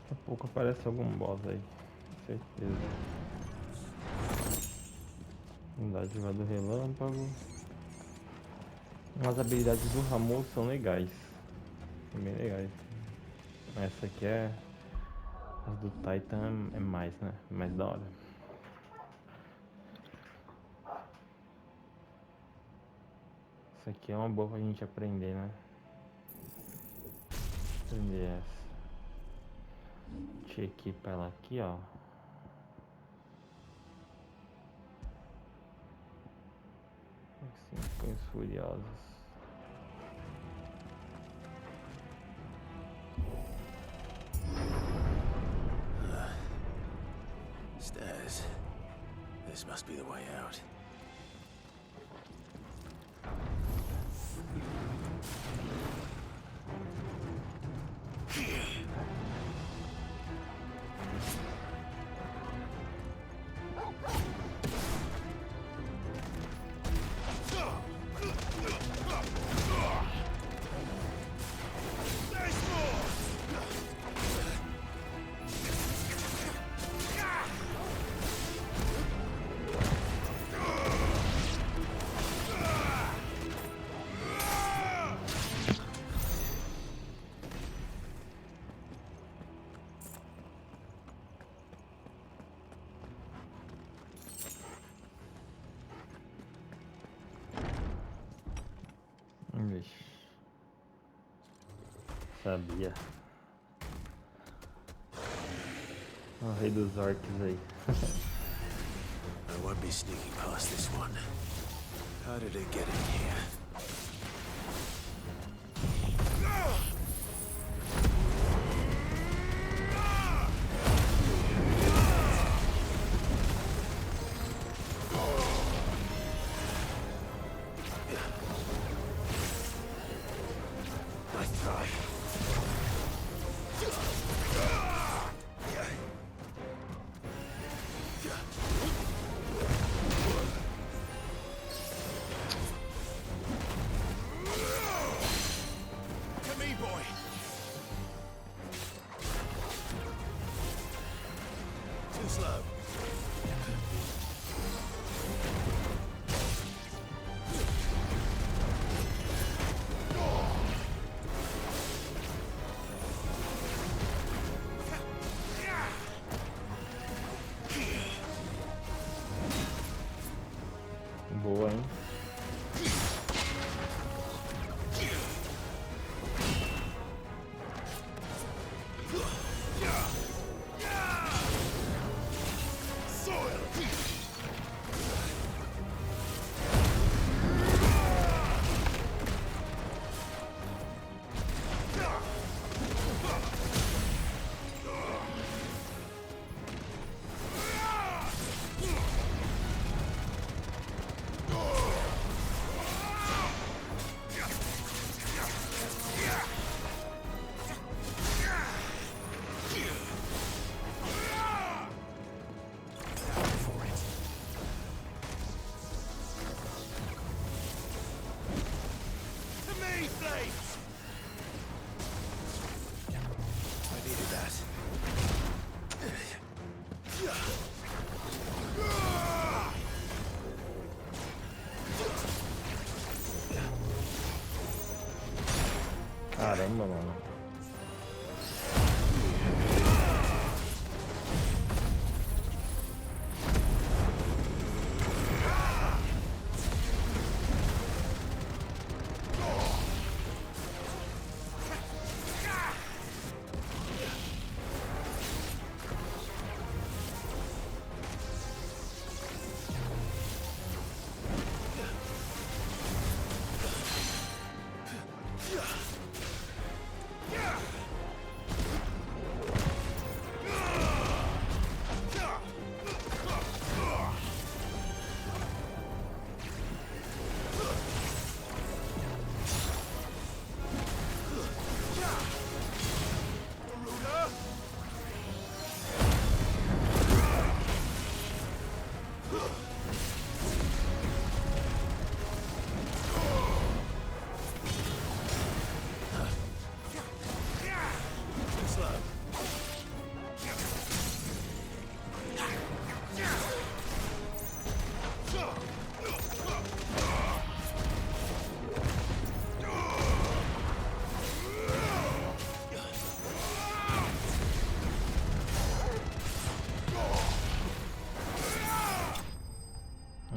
Daqui a pouco aparece algum boss aí, com certeza. Dádiva do relâmpago. As habilidades do Ramon são legais. São bem legais. Essa aqui é... As do Titan é mais, né? Mais da hora. Isso aqui é uma boa pra gente aprender, né? Aprender essa. Deixa eu equipar ela aqui, ó. Assim, punhos furiosos. Stairs. This must be the way out. Sabia. O rei dos orcs aí. I won't be sneaking past this one. How did it get in here? Nice try. To me, boy. Too slow. Boa, hein? I needed that. Caramba, mano.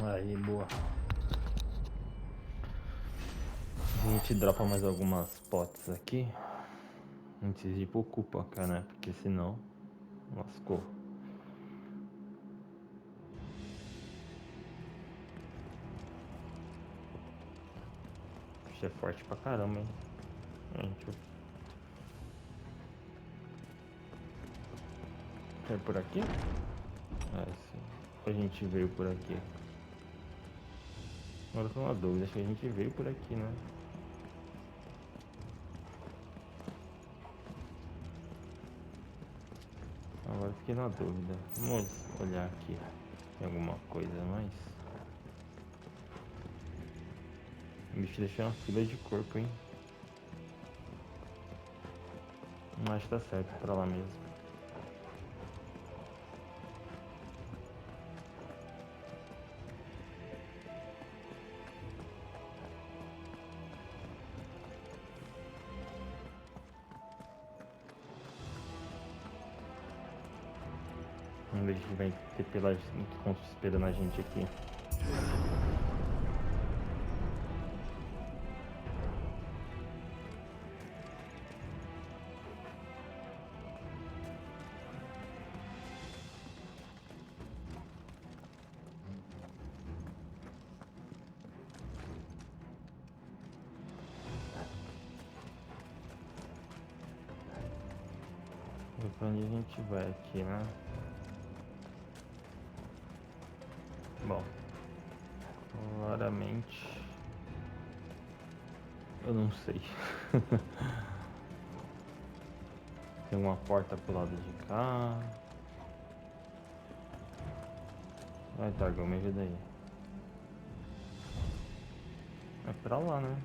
Aí, boa. A gente dropa mais algumas potes aqui. Antes de ir pro cu pra cá, né? Porque senão lascou. Puxa, é forte pra caramba, hein? Gente, é por aqui? Sim. A gente veio por aqui. Agora foi uma dúvida, acho que a gente veio por aqui, né? Agora fiquei na dúvida. Vamos olhar aqui. Tem alguma coisa a mais? O bicho deixou uma fila de corpo, hein? Mas tá certo, pra lá mesmo. Vamos ver se vai ter pela esperando a gente aqui. Pra onde a gente vai aqui, né? Bom, claramente eu não sei. Tem uma porta pro lado de cá. Vai, Targão, me ajuda aí. É pra lá, né?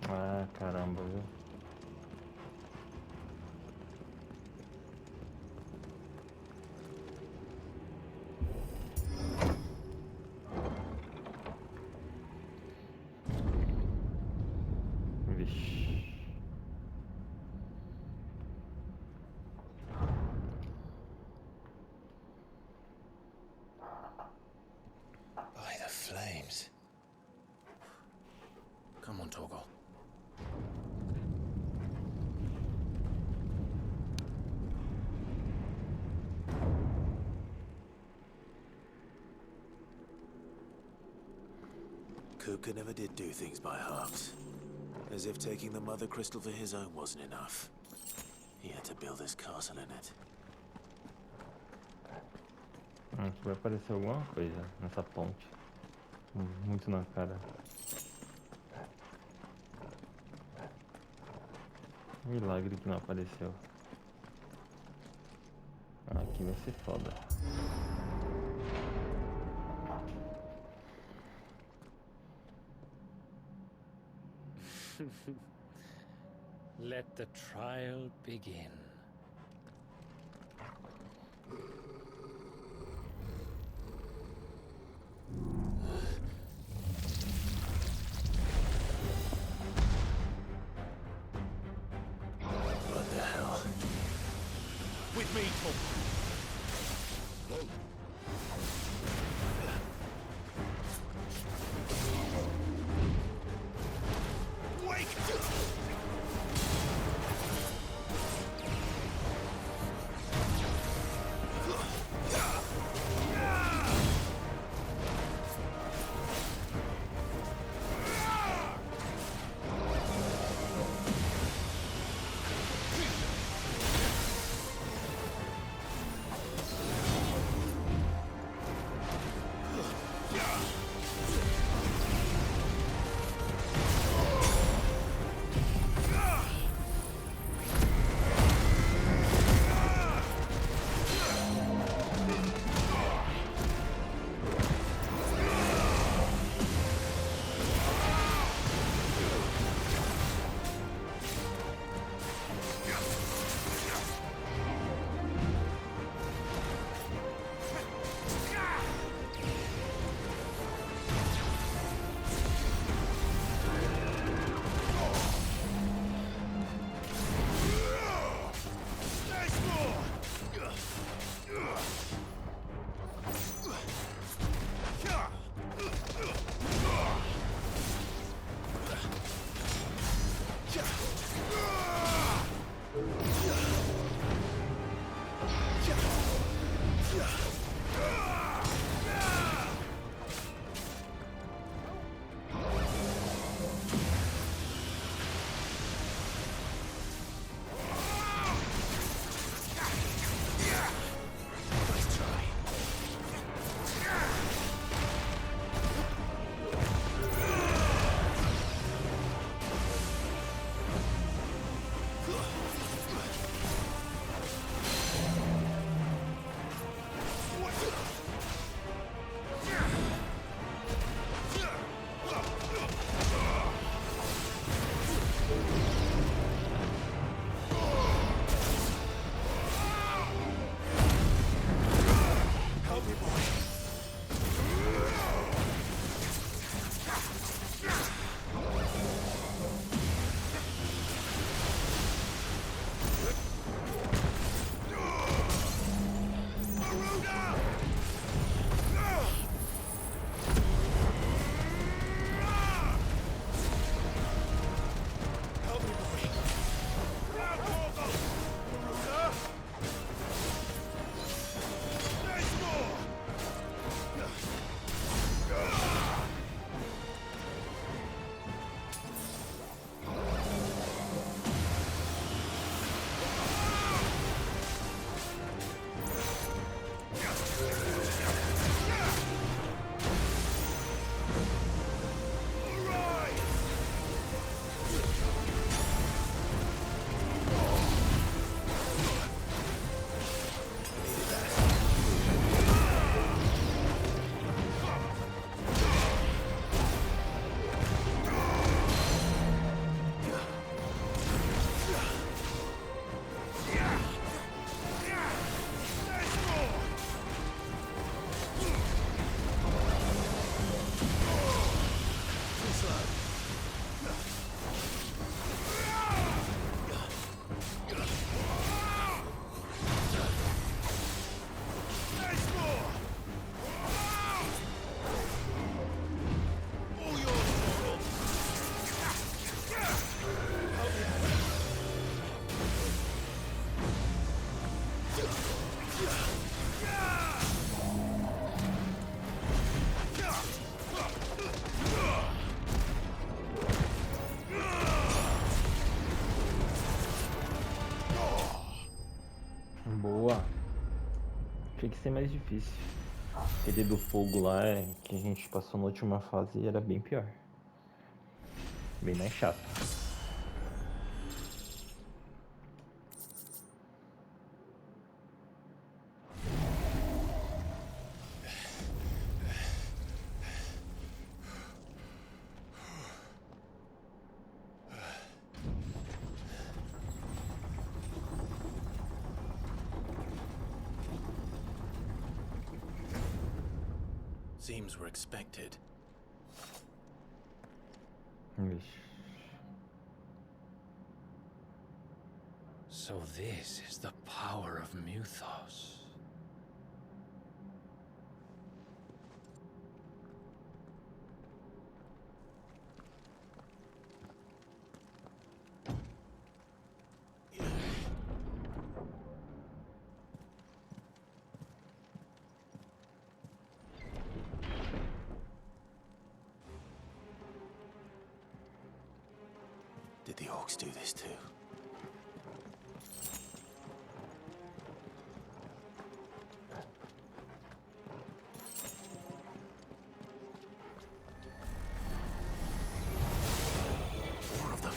Ah, caramba, viu? Vixe. By the flames. Come on, Torgal. Kuka never did do things by halves. As if taking the Mother Crystal for his own wasn't enough. He had to build his castle in it. Aqui vai aparecer alguma coisa nessa ponte. Muito na cara. Milagre que não apareceu. Aqui vai ser foda. Let the trial begin. What the hell? With me, Tom. Tinha que ser mais difícil. Aquele do fogo lá que a gente passou na última fase era bem pior. Bem mais chato. Seems we're expected. Vixe. So this is the power of Muthos. Did the orcs do this too? More of them.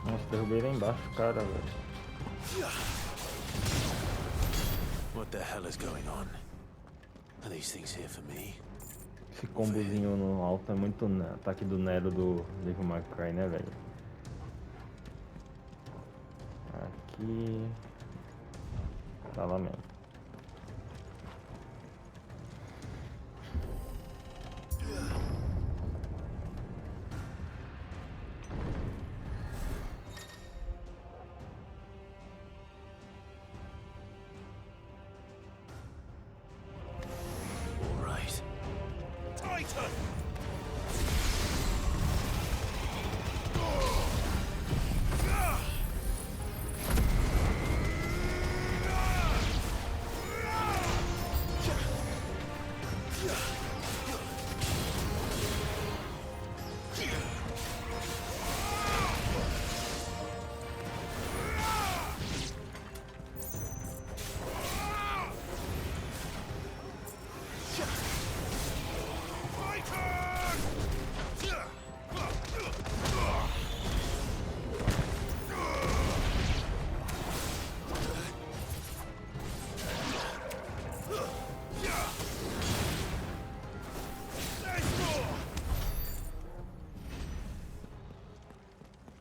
Nossa, derrubei lá embaixo o cara, velho. What the hell is going on? Are these things here for me? Esse combozinho no alto é muito ataque do Nero do Devil May Cry, né, velho? Aqui... Tá lá mesmo.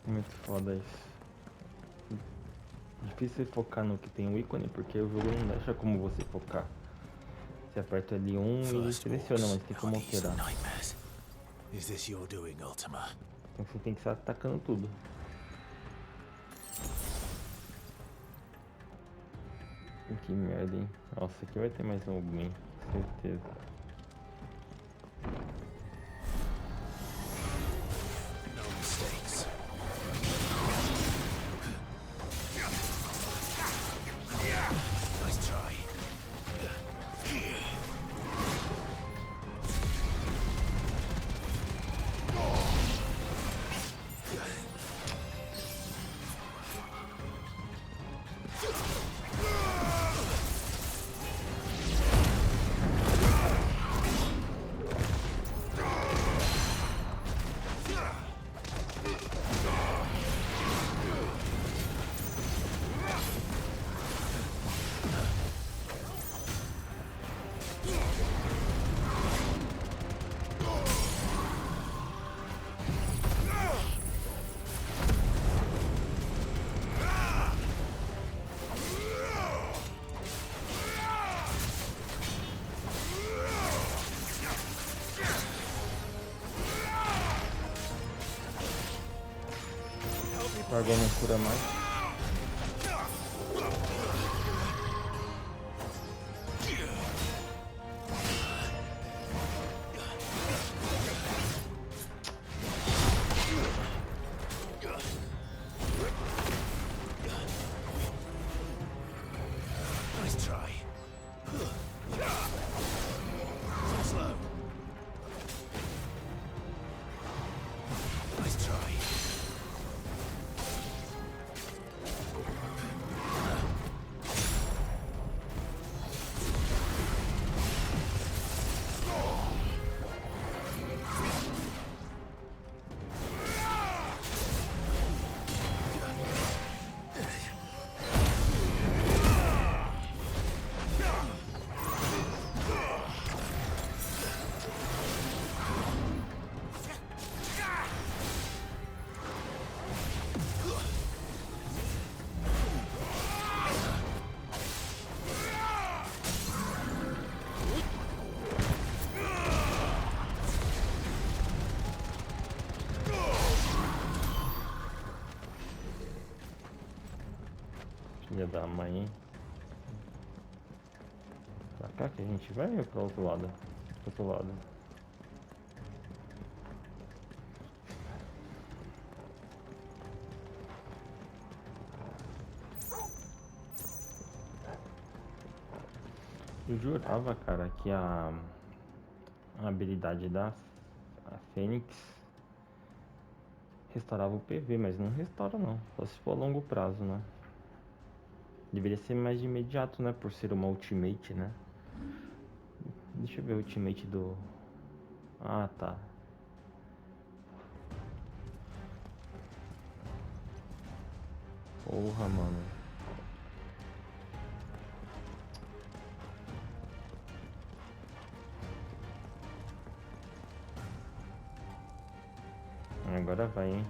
Muito foda isso. Difícil focar no que tem o ícone, porque o jogo não deixa como você focar. Você aperta ali e seleciona, mas tem como alterar. Is this your doing, Ultima? Então você tem que estar atacando tudo. Que merda, hein? Nossa, aqui vai ter mais alguém, certeza. No mistakes. Nice try. Largou, não cura mais. Nice try. Slow. Nice try. Filha da mãe, hein? Pra cá que a gente vai ou pro outro lado? Pro outro lado. Eu jurava, cara, que a habilidade da Fênix restaurava o PV, mas não restaura não, só se for a longo prazo, né? Deveria ser mais de imediato, né? Por ser uma ultimate, né? Deixa eu ver o ultimate do... Ah, tá. Porra, mano. Agora vai, hein?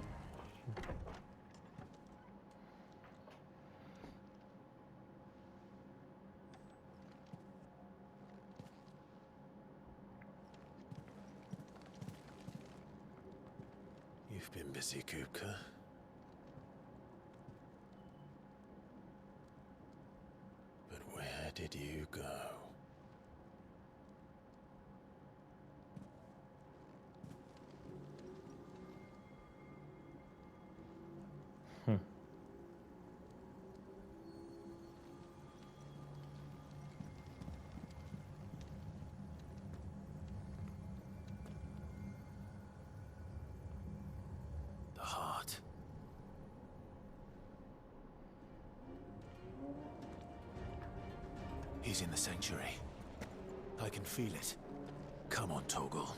You've been busy, Kupka. But where did you go? The heart. He's in the sanctuary. I can feel it. Come on, Toggle.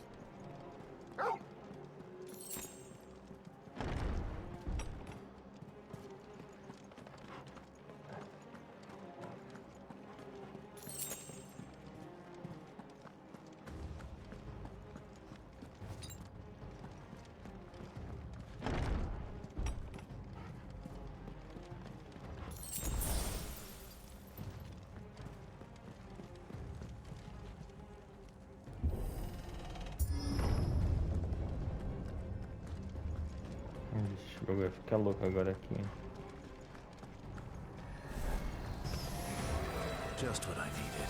Ixi, o jogo vai ficar louco agora aqui. Just what I needed.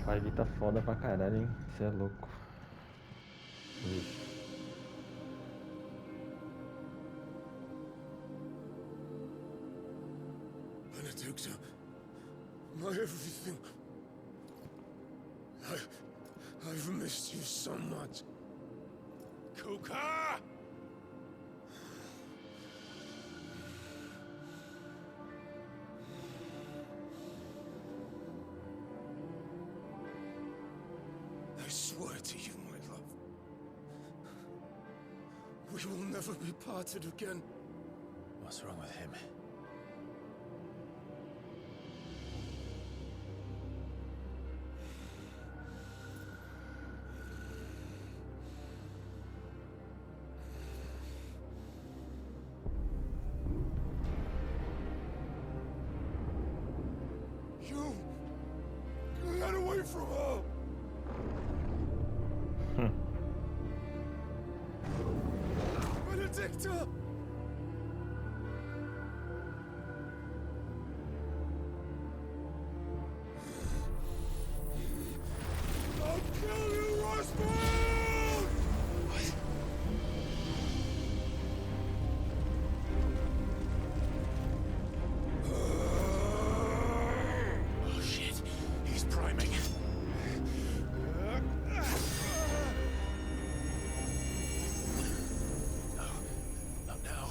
5 tá foda pra caralho, hein? Cê é louco. Vixe. Benedicta, my everything. I've missed you so much. Kuka! I swear to you, my love, we will never be parted again. What's wrong with him? You get away from her! Benedicta! I'll kill you, Rosberg! Oh shit, he's priming. Not now.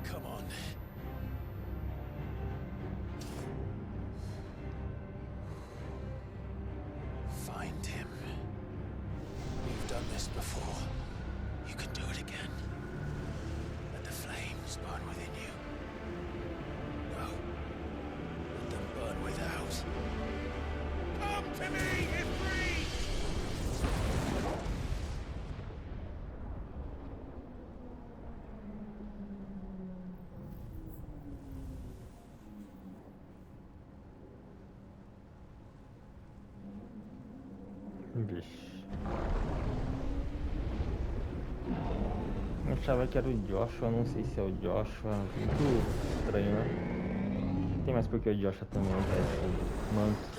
Come on. Find him. You've done this before. You can do it again. Let the flames burn within you. No. Let them burn without. Come to me, Ifrit! Vixe. Eu achava que era o Joshua, não sei se é o Joshua. Muito estranho, né? Tem mais porque o Joshua também é esse manto.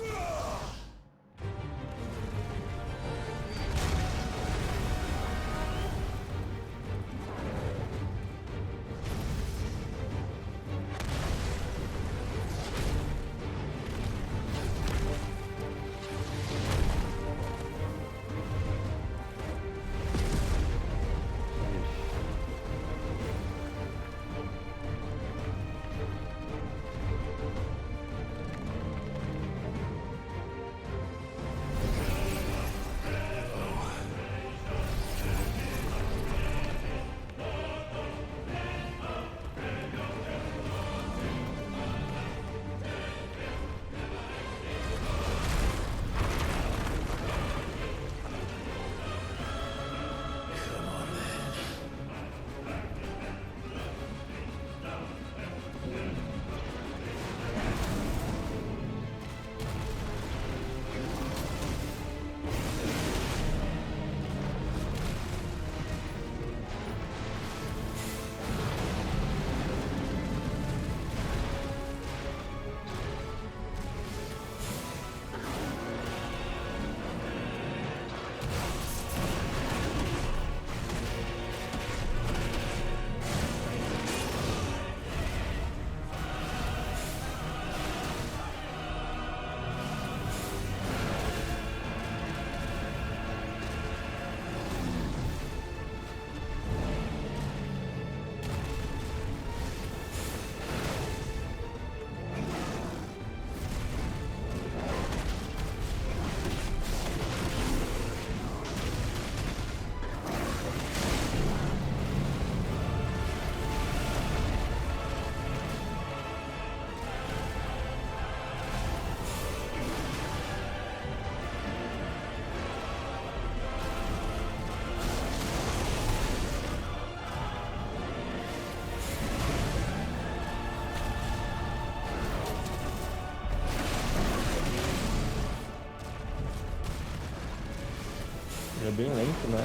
É bem lento, né?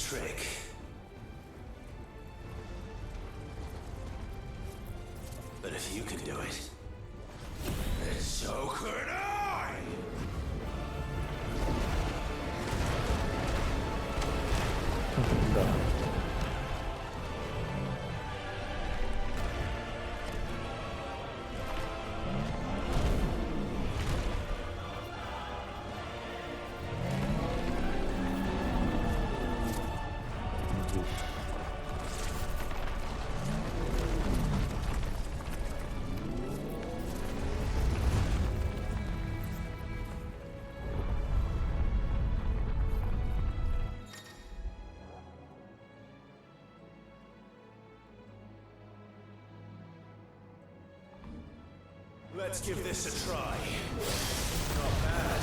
Trick. But if you can do it, then so could I! Let's give this a try. Not bad.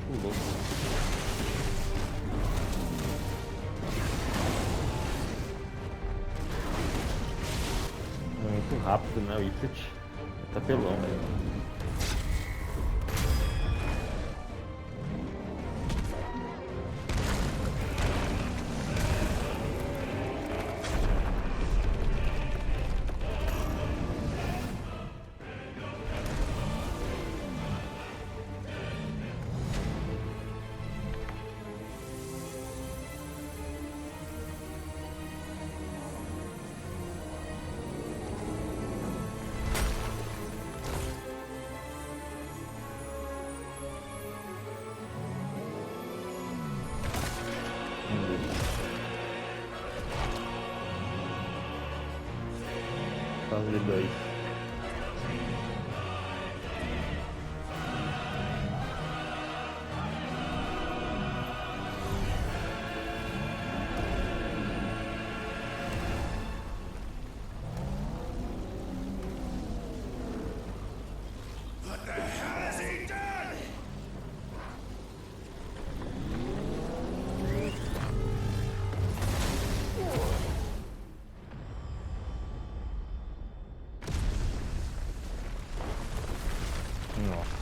muito louco. É muito rápido, né, o Ifrit? Tá pelão, velho. Fase 2. What the hell has he done? Nossa.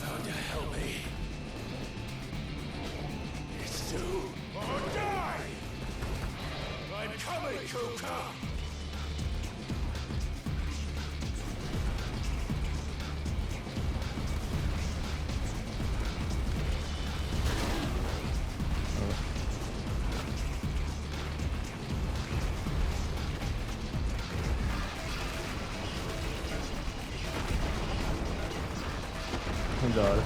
Found to help me. It's do or die! I'm coming, Kuka! Da hora.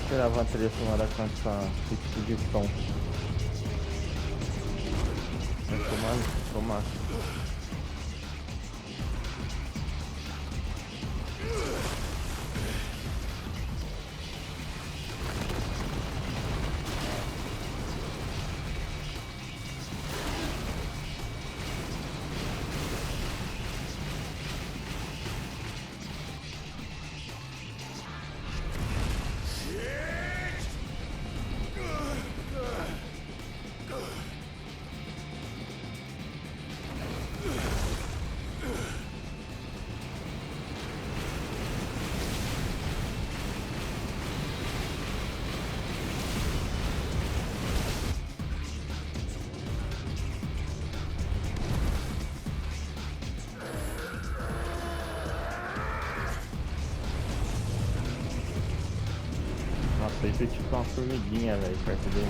Esperava uma trilha sonora com esse tipo de som. Ficou massa. Nossa, isso é tipo uma formiguinha, velho, perto dele.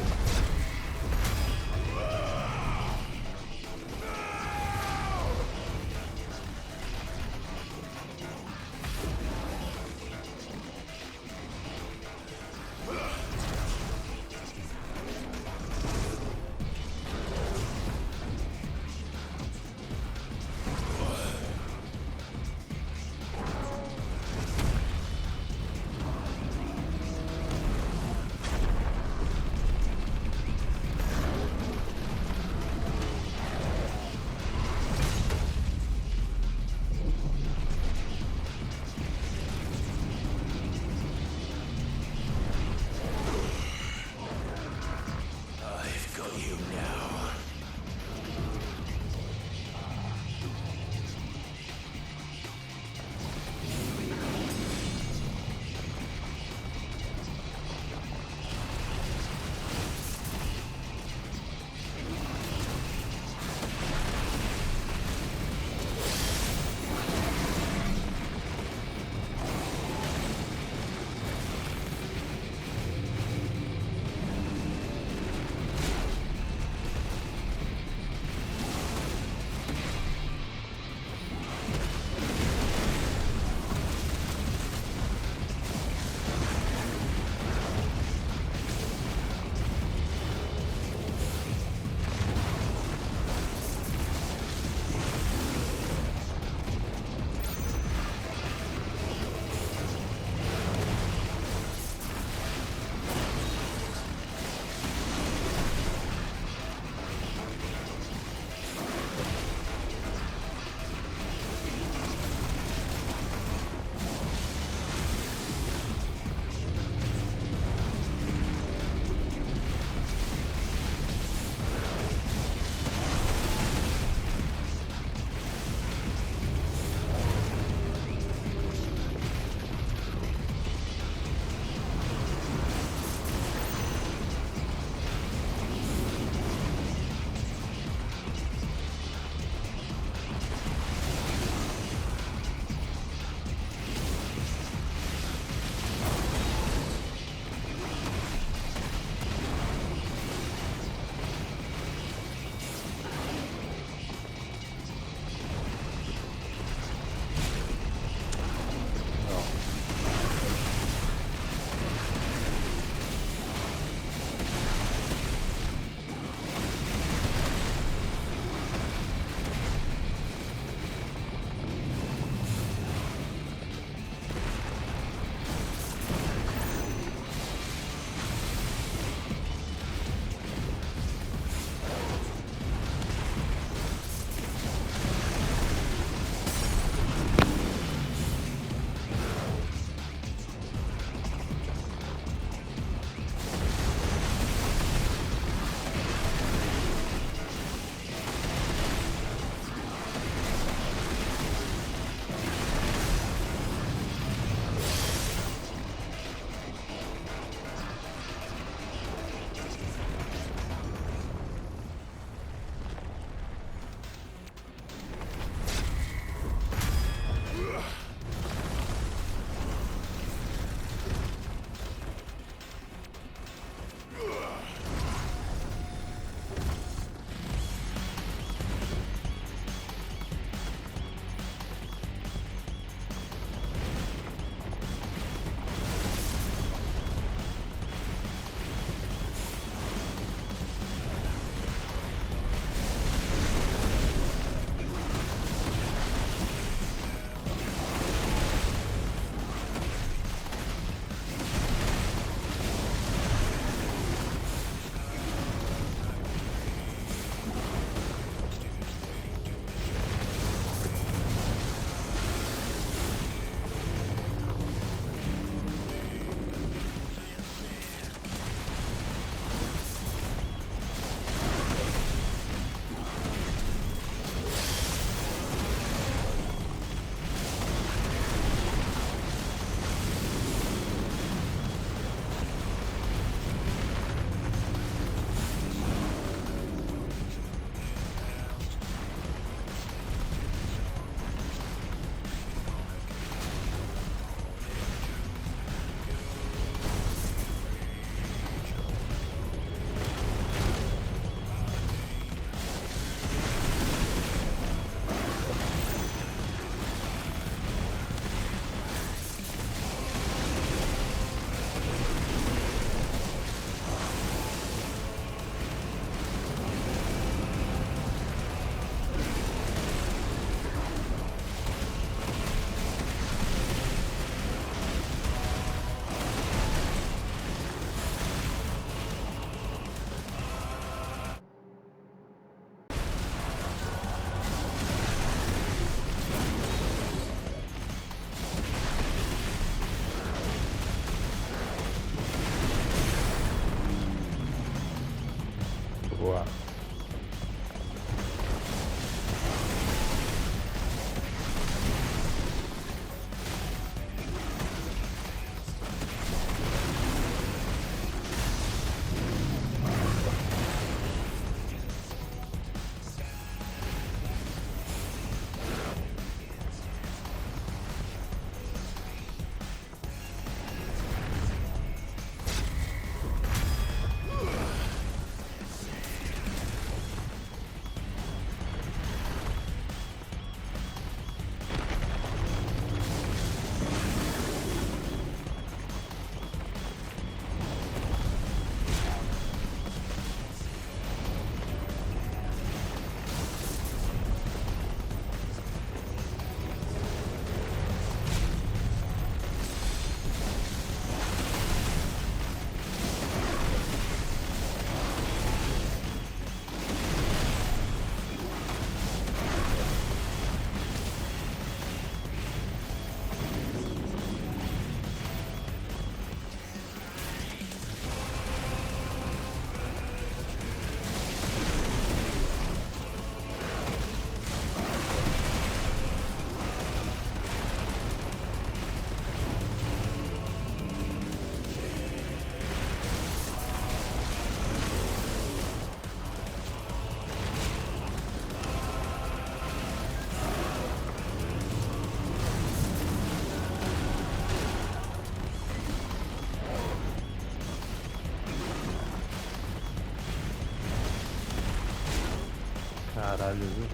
caralho, viu?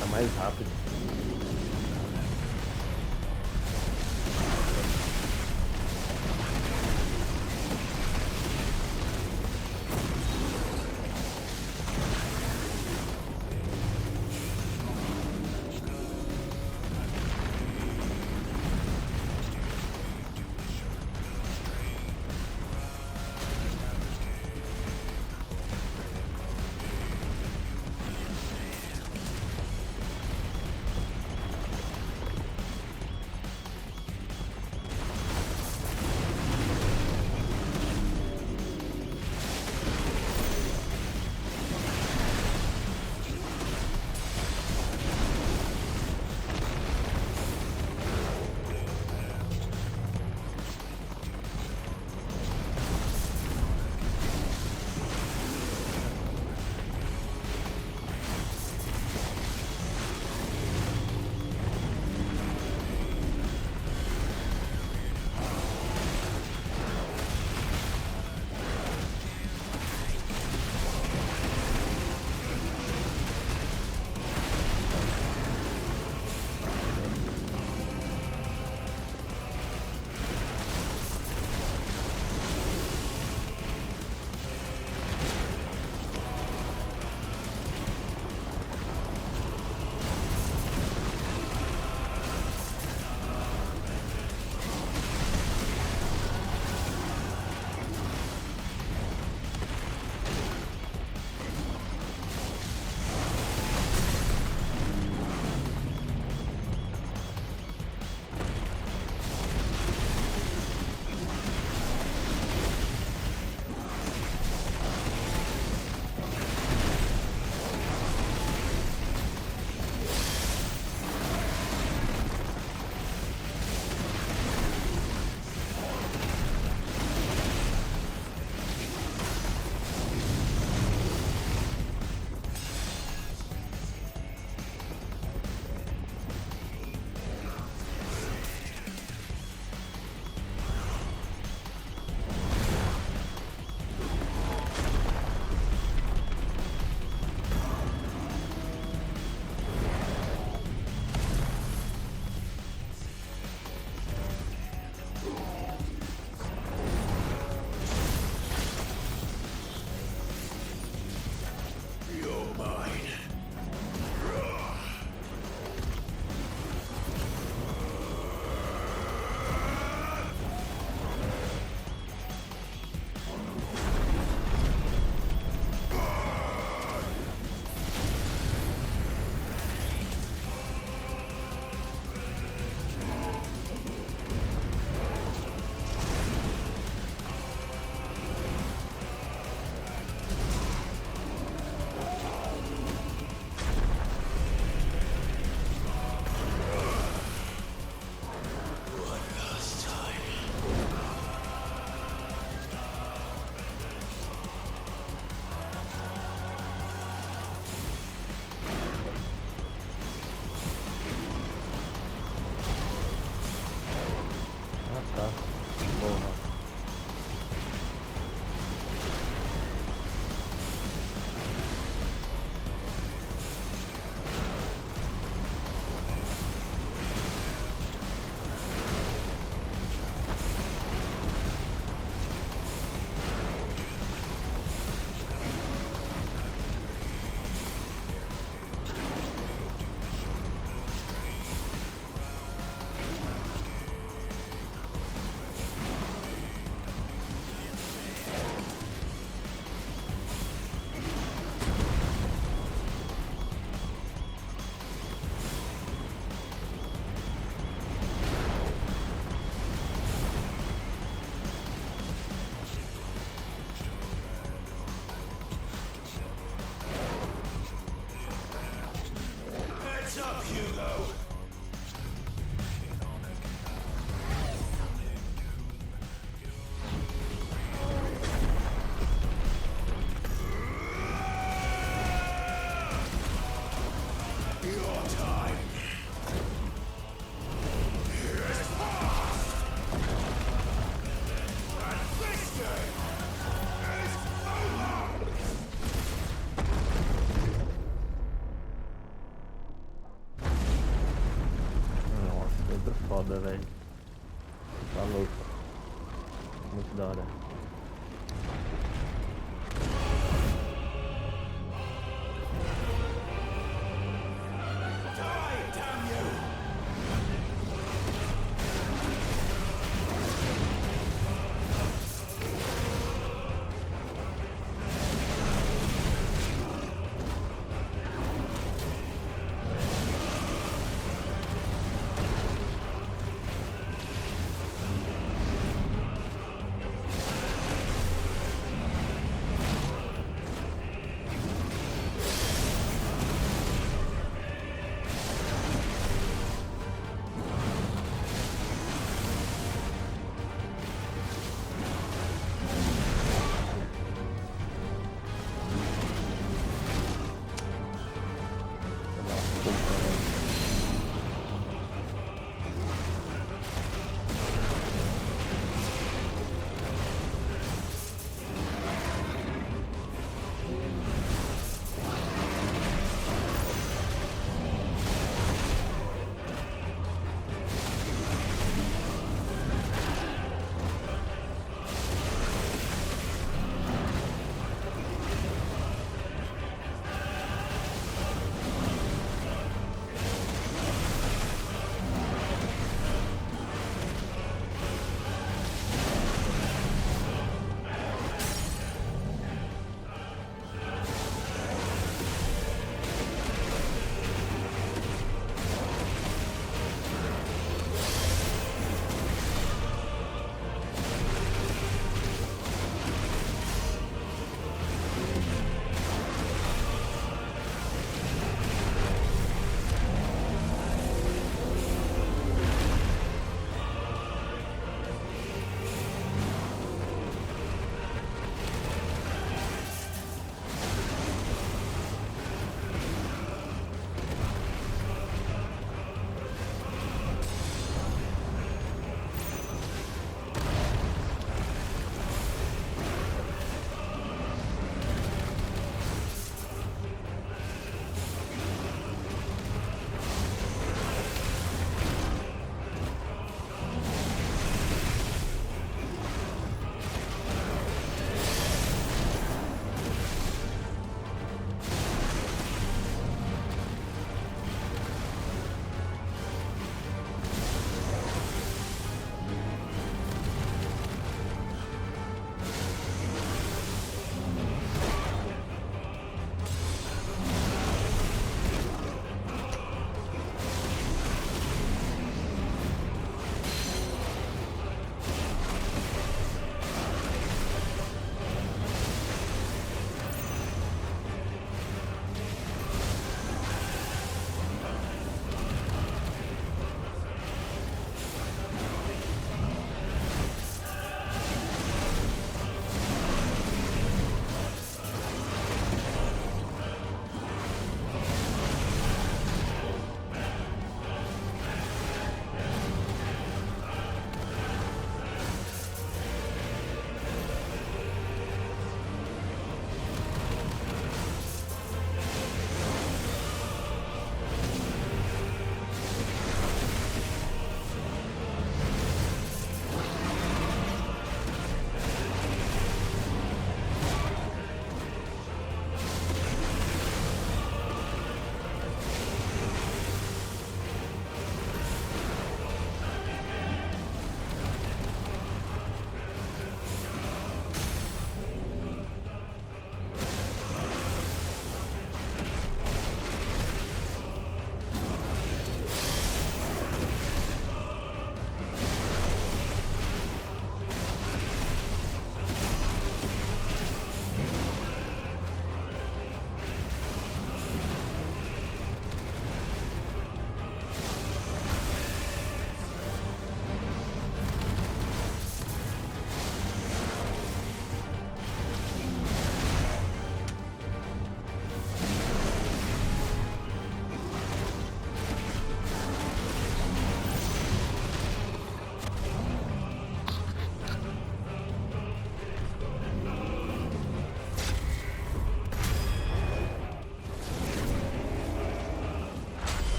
Tá mais rápido. foda, velho. Tá louco. Muito da hora.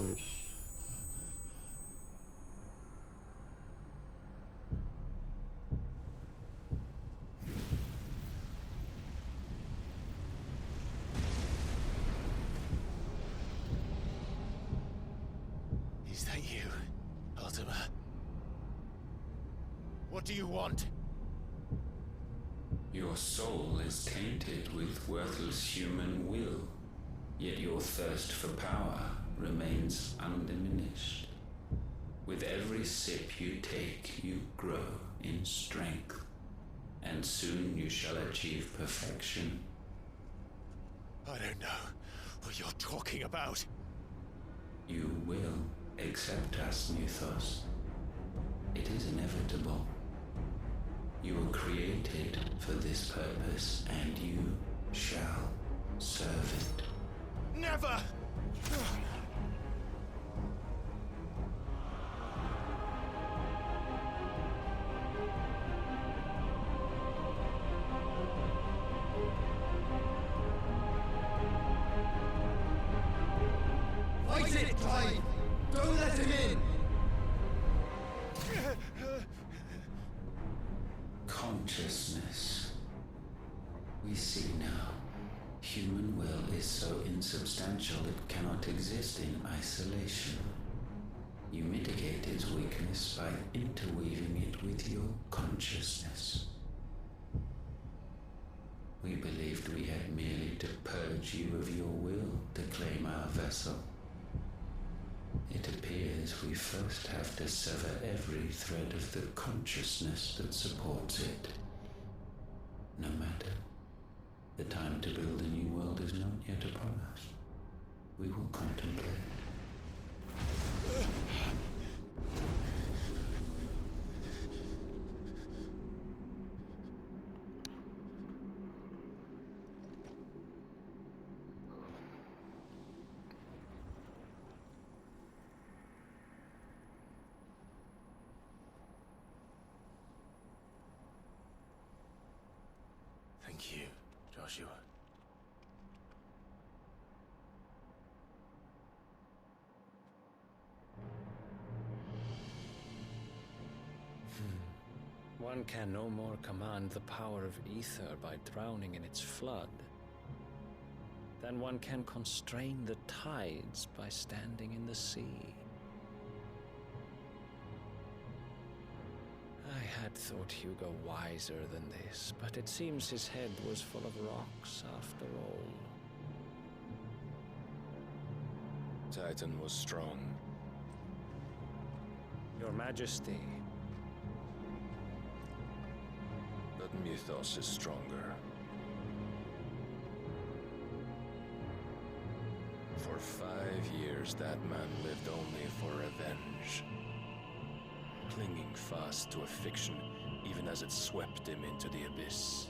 Oxi. Is that you, Ultima? What do you want? Your soul is tainted with worthless human will, yet your thirst for power remains undiminished. With every sip you take, you grow in strength, and soon you shall achieve perfection. I don't know what you're talking about. You will accept us, Mythos. It is inevitable. You were created for this purpose, and you shall serve it. Never! Fight it, Clive! Don't let him in! Consciousness. We see now. Human will is so insubstantial it cannot exist in isolation. You mitigate its weakness by interweaving it with your consciousness. We believed we had merely to purge you of your will to claim our vessel. It appears we first have to sever every thread of the consciousness that supports it. No matter. The time to build a new world is not yet upon us. We will contemplate. Thank you, Joshua. One can no more command the power of ether by drowning in its flood than one can constrain the tides by standing in the sea. I had thought Hugo wiser than this, but it seems his head was full of rocks after all. Titan was strong. Your Majesty. But Mythos is stronger. For 5 years, that man lived only for revenge. Clinging fast to a fiction, even as it swept him into the abyss.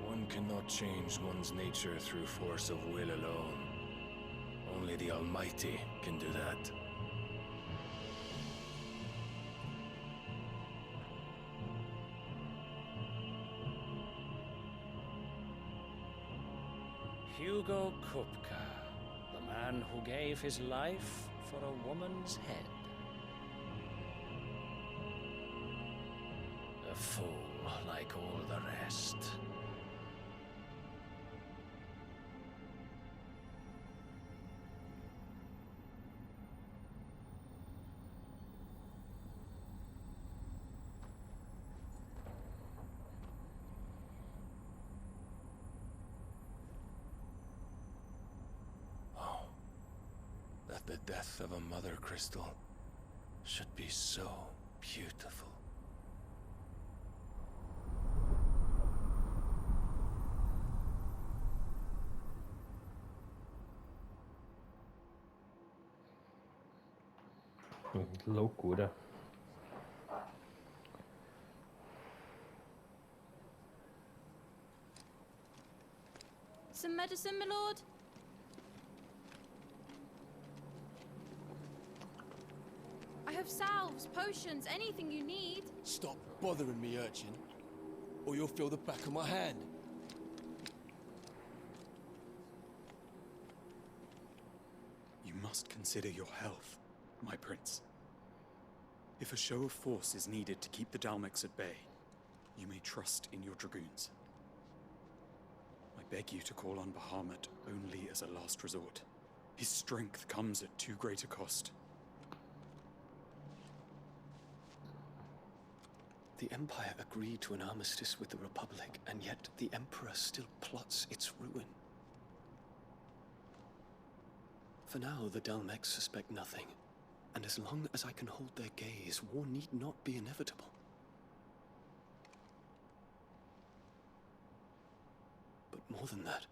One cannot change one's nature through force of will alone. Only the Almighty can do that. Hugo Kupka, the man who gave his life for a woman's head. A fool like all the rest. That the death of a mother crystal should be so beautiful. Loucura. Some medicine, my lord? I have salves, potions, anything you need. Stop bothering me, urchin, or you'll feel the back of my hand. must consider your health, my prince. If a show of force is needed to keep the Dalmex at bay, you may trust in your dragoons. I beg you to call on Bahamut only as a last resort. His strength comes at too great a cost. The Empire agreed to an armistice with the Republic, and yet the Emperor still plots its ruin. For now, the Dalmex suspect nothing, and as long as I can hold their gaze, war need not be inevitable. But more than that,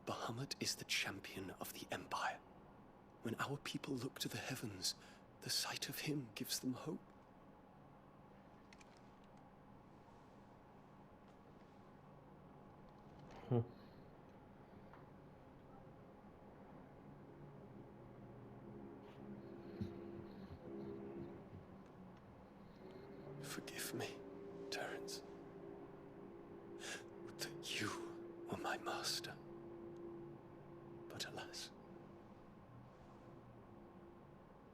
Bahamut is the champion of the Empire. When our people look to the heavens, the sight of him gives them hope. Forgive me, Terence. Would that you were my master. But alas.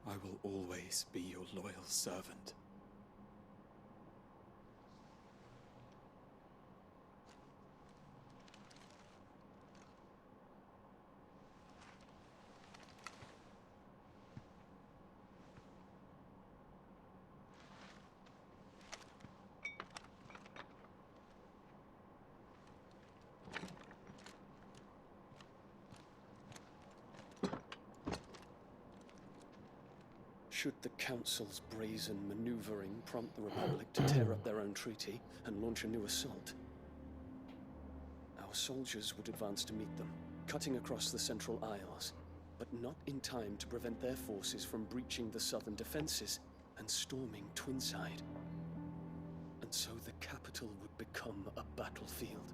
I will always be your loyal servant. Should the Council's brazen maneuvering prompt the Republic to tear up their own treaty and launch a new assault, our soldiers would advance to meet them, cutting across the Central Isles, but not in time to prevent their forces from breaching the southern defenses and storming Twinside. And so the capital would become a battlefield.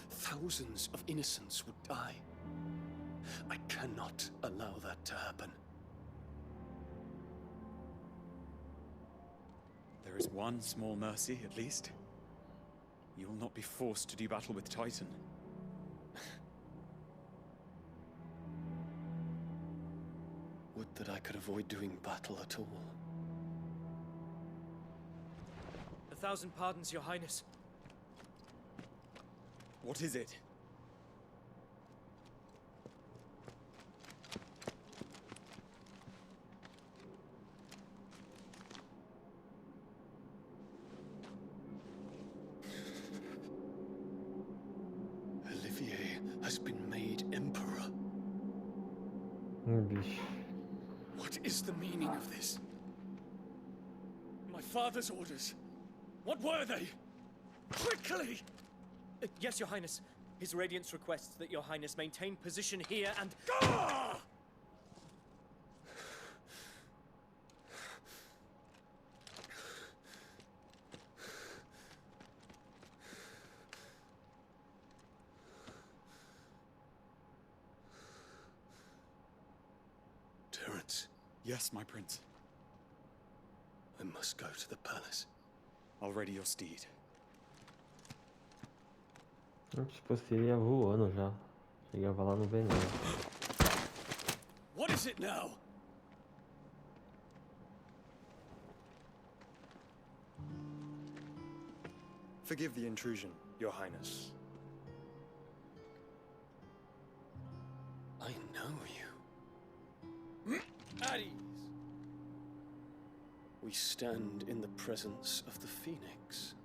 Thousands of innocents would die. I cannot allow that to happen. There is one small mercy, at least. You will not be forced to do battle with Titan. Would that I could avoid doing battle at all. 1,000 pardons, Your Highness. What is it? Has been made Emperor. What is the meaning of this? My father's orders. What were they? Quickly! Yes, Your Highness. His Radiance requests that Your Highness maintain position here and... Ah! Yes, my prince. I must go to the palace. I'll ready your steed. Tipo, se ele ia voando já. Chegava lá no veneno. What is it now? Forgive the intrusion, Your Highness. I know you. At ease. We stand in the presence of the Phoenix.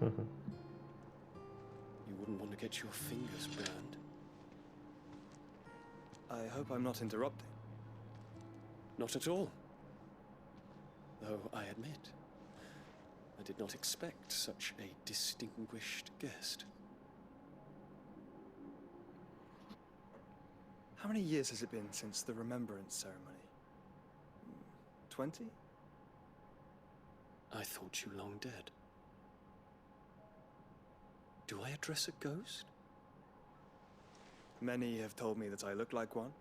You wouldn't want to get your fingers burned. I hope I'm not interrupting. Not at all. Though I admit, I did not expect such a distinguished guest. How many years has it been since the Remembrance ceremony? 20? I thought you long dead. Do I address a ghost? Many have told me that I look like one.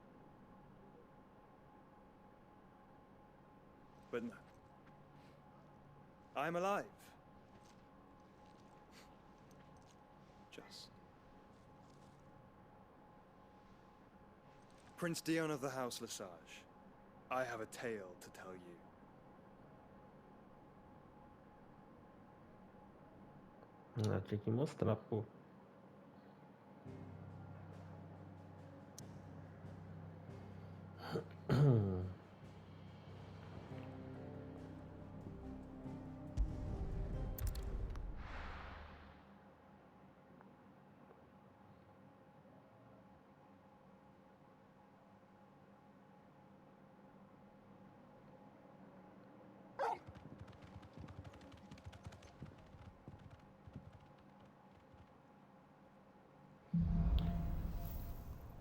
But no. I'm alive. Just. Prince Dion of the House Lesage, I have a tale to tell you. Tinha que mostrar, pô.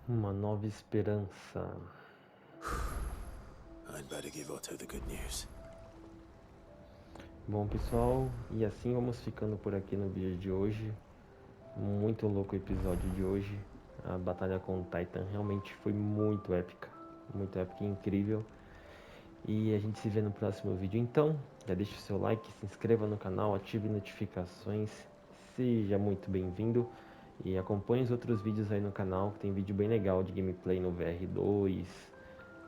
Uma nova esperança. I'd better give Otto the good news. Bom, pessoal, e assim vamos ficando por aqui no vídeo de hoje. Muito louco o episódio de hoje. A batalha com o Titan realmente foi muito épica e incrível. E a gente se vê no próximo vídeo. Então, já deixa o seu like, se inscreva no canal, ative notificações, seja muito bem-vindo. E acompanhe os outros vídeos aí no canal, que tem vídeo bem legal de gameplay no VR2,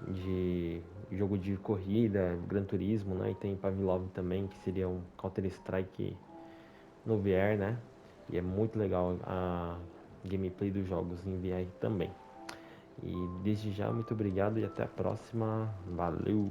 de jogo de corrida, Gran Turismo, né? E tem Pavlov também, que seria um Counter-Strike no VR, né? E é muito legal a gameplay dos jogos em VR também. E desde já, muito obrigado e até a próxima. Valeu!